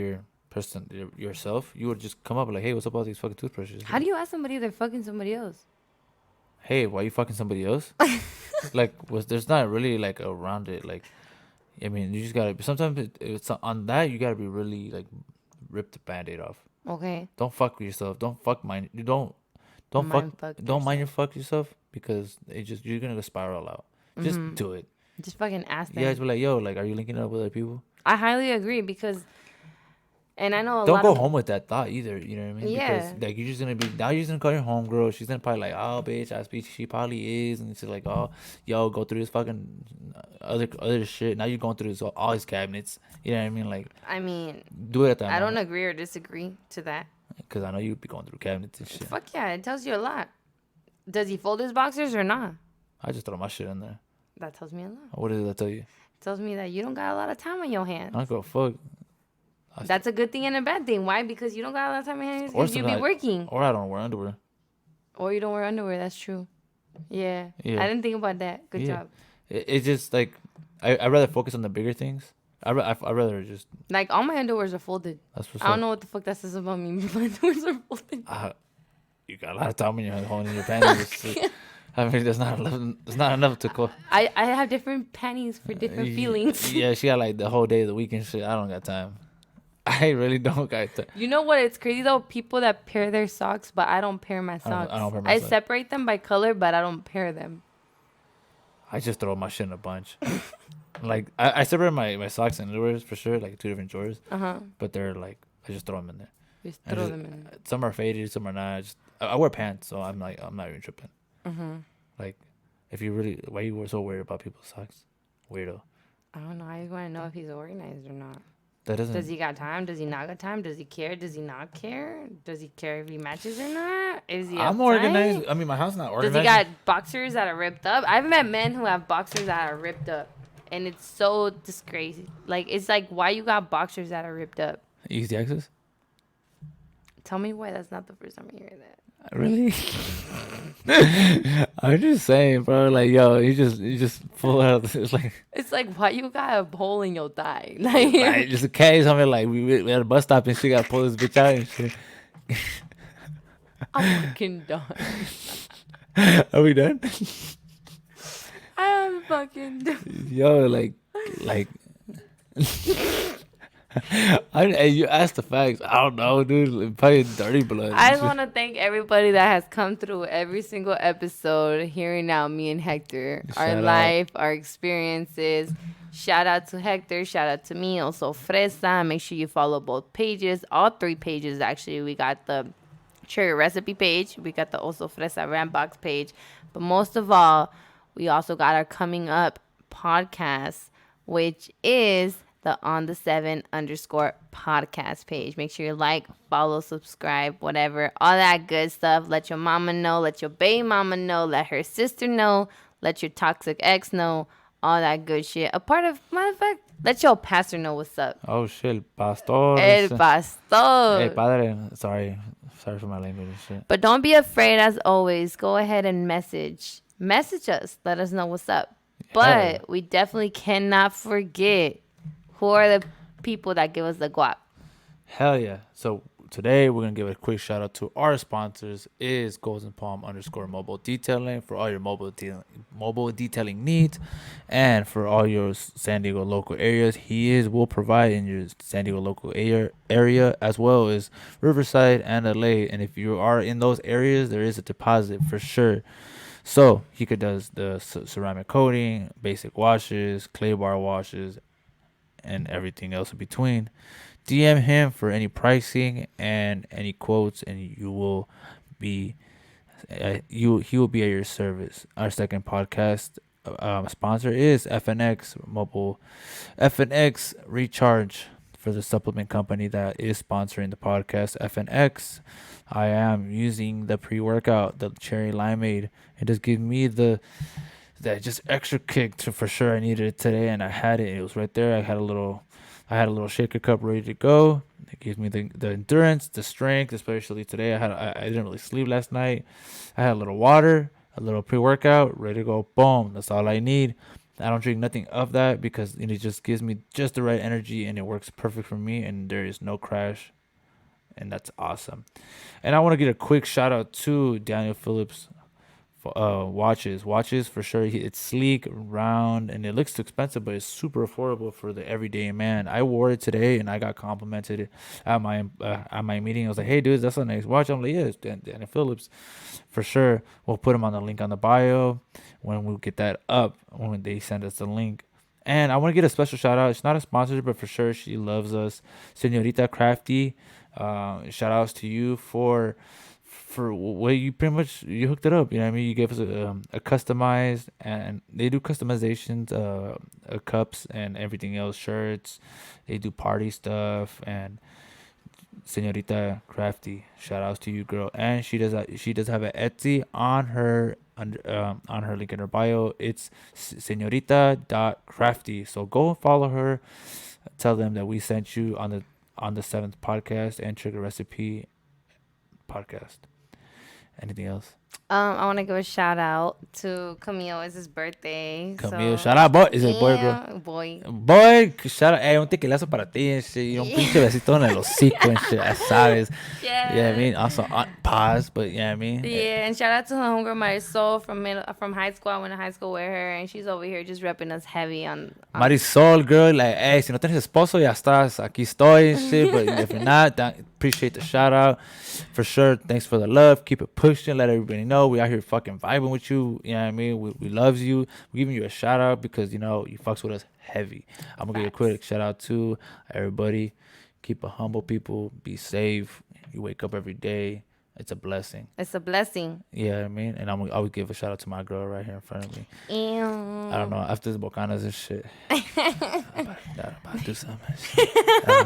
A: yourself, you would just come up like, hey, what's up with all these fucking toothbrushes?
B: How do you ask somebody if they're fucking somebody else?
A: Hey, why you fucking somebody else? Like, there's not really like around it. Like, I mean, you just gotta. Sometimes it's on that you gotta be really like, rip the band-aid off.
B: Okay.
A: Don't fuck with yourself. Don't fuck mind. You don't fuck. Don't mind your fuck yourself because you're gonna go spiral out. Just do it.
B: Just fucking ask them.
A: You guys be like, yo, like, are you linking up with other people?
B: I highly agree because, and I know a
A: Don't
B: lot
A: go
B: of
A: home with that thought either. You know what I mean?
B: Yeah.
A: Because like you're just gonna be now. You're just gonna call your homegirl. She's gonna probably like, oh, bitch, ass bitch. She probably is, and she's like, oh, yo, go through this fucking other shit. Now you're going through all his cabinets. You know what I mean? Like,
B: I mean,
A: do it at that.
B: I don't agree or disagree to that.
A: Because I know you be going through cabinets and shit.
B: Fuck yeah, it tells you a lot. Does he fold his boxers or not?
A: I just throw my shit in there.
B: That tells me a lot.
A: What does that tell you?
B: It tells me that you don't got a lot of time on your hands.
A: I don't go fuck.
B: That's a good thing and a bad thing. Why? Because you don't got a lot of time on your hands
A: Or
B: because you be
A: sometimes-
B: working.
A: Or I don't wear underwear.
B: Or you don't wear underwear. That's true. Yeah.
A: Yeah.
B: I didn't think about that. Good
A: Yeah.
B: job.
A: It's just like I'd rather focus on the bigger things. I'd rather just.
B: Like, all my underwears are folded.
A: That's what's
B: I don't
A: up.
B: know what the fuck that says about me. My underwears are folded.
A: You got a lot of time in your holding your panties. I mean, there's not enough. There's not enough to call.
B: I have different panties for different feelings.
A: Yeah, she got like the whole day of the weekend shit. I don't got time. I really don't got time.
B: You know what? It's crazy though. People that pair their socks, but I don't pair my socks.
A: I don't pair my
B: I
A: socks.
B: separate them by color, but I don't pair them.
A: I just throw my shit in a bunch. Like I separate my socks and underwears for sure, like 2 different drawers. But they're like I just throw them in there.
B: Just
A: And
B: throw
A: just-
B: them in.
A: Some are faded, some are not. I wear pants, so I'm not even tripping. Like, if you really, why you were so worried about people's socks? Weirdo.
B: I don't know. I just want to know if he's organized or not.
A: That doesn't.
B: Does he got time? Does he not got time? Does he care? Does he not care? Does he care if he matches or not? Is he?
A: I'm
B: uptight?
A: organized. I mean, my house is not
B: Does
A: organized.
B: he got boxers that are ripped up? I've met men who have boxers that are ripped up, and it's so disgraceful. Like, it's like, why you got boxers that are ripped up?
A: Easy access.
B: Tell me why that's not the first time I hear that.
A: Really? I'm just saying, bro. Like, yo, you just pull out. It's like,
B: It's like, why you got a hole in your thigh? Like,
A: like just in case. I mean, like we at a bus stop and she got to pull this bitch out and shit.
B: I'm fucking done.
A: Are we done?
B: I'm fucking done.
A: Yo, like. You asked the facts. I don't know, dude. Probably dirty blood.
B: I just want to thank everybody that has come through every single episode, hearing out me and Hector,
A: Shout
B: our
A: out.
B: life, our experiences. Shout out to Hector. Shout out to me. Also, Fresa. Make sure you follow both pages. All 3 pages, actually. We got the cherry recipe page. We got the Also Fresa Rambox page. But most of all, we also got our coming up podcast, which is the On the 7 _ podcast page. Make sure you like, follow, subscribe, whatever, all that good stuff. Let your mama know, let your baby mama know, let her sister know, let your toxic ex know, all that good shit. A part of, matter of fact, let your pastor know what's up.
A: Oh shit, pastor.
B: El pastor.
A: Hey, padre. Sorry for my language and shit.
B: But don't be afraid, as always. Go ahead and message us. Let us know what's up. But we definitely cannot forget who are the people that give us the guap.
A: Hell yeah. So today we're gonna give a quick shout out to our sponsors is Golden Palm _ mobile detailing for all your mobile detailing needs, and for all your San Diego local areas. Will provide in your San Diego local area as well as Riverside and LA. And if you are in those areas, there is a deposit for sure. So he does the ceramic coating, basic washes, clay bar washes, and everything else in between. DM him for any pricing and any quotes, and you will be he will be at your service. Our second podcast sponsor is FNX Mobile, FNX Recharge, for the supplement company that is sponsoring the podcast. FNX. I am using the pre-workout, the cherry limeade. It just gives me that just extra kick to for sure. I needed it today, and I had it. It was right there. I had a little shaker cup ready to go. It gives me the endurance, the strength, especially today. I didn't really sleep last night. I had a little water, a little pre-workout, ready to go. Boom. That's all I need. I don't drink nothing of that because it just gives me just the right energy and it works perfect for me, and there is no crash, and that's awesome. And I want to get a quick shout out to Daniel Phillips watches for sure. It's sleek, round, and it looks too expensive, but it's super affordable for the everyday man. I wore it today and I got complimented at my meeting. I was like, hey dude, that's a nice watch. I'm like, yeah, it's Daniel Phillips for sure. We'll put him on the link on the bio when we get that up, when they send us the link. And I want to get a special shout out. It's not a sponsor, but for sure she loves us, Senorita Crafty. Shout outs to you for what you pretty much you hooked it up. You know what I mean? You gave us a customized, and they do customizations, cups and everything else, shirts. They do party stuff, and Senorita Crafty. Shout outs to you, girl. And she does have an Etsy on her on her link in her bio. It's senorita.crafty. So go follow her. Tell them that we sent you on the seventh podcast and Trigger Recipe podcast. Anything else?
B: I want to give a shout out to Camille. It's his birthday.
A: Camille,
B: So,
A: shout out, boy. Is it boy, girl?
B: yeah, boy.
A: Boy, shout out. Un tequilazo para ti and shit. You know, pinche besito en el hocico and shit. Ya sabes.
B: Yeah.
A: Yeah, I mean, also on pause, but yeah, I mean.
B: Yeah, and shout out to her homegirl Marisol from high school. I went to high school with her, and she's over here just repping us heavy on
A: Marisol, girl, like, hey, si no tienes esposo, ya estás. Aquí estoy and shit. But if you're not, appreciate the shout out. For sure. Thanks for the love. Keep it pushing. Let everybody know we out here fucking vibing with you. You know what I mean? We loves you. We're giving you a shout out because, you know, you fucks with us heavy. I'm going to give you a quick shout out to everybody. Keep it humble, people. Be safe. You wake up every day. It's a blessing.
B: It's a blessing.
A: Yeah, I mean, and I'm gonna always give a shout out to my girl right here in front of me.
B: Ew.
A: I don't know, after the Bocanas and shit. I'm about to do something. All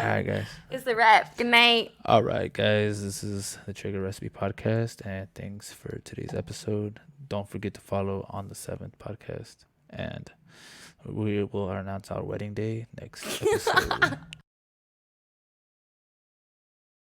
A: right, guys.
B: It's a wrap. Good night.
A: All right, guys. This is the Trigger Recipe Podcast, and thanks for today's episode. Don't forget to follow on the 7th podcast, and we will announce our wedding day next episode.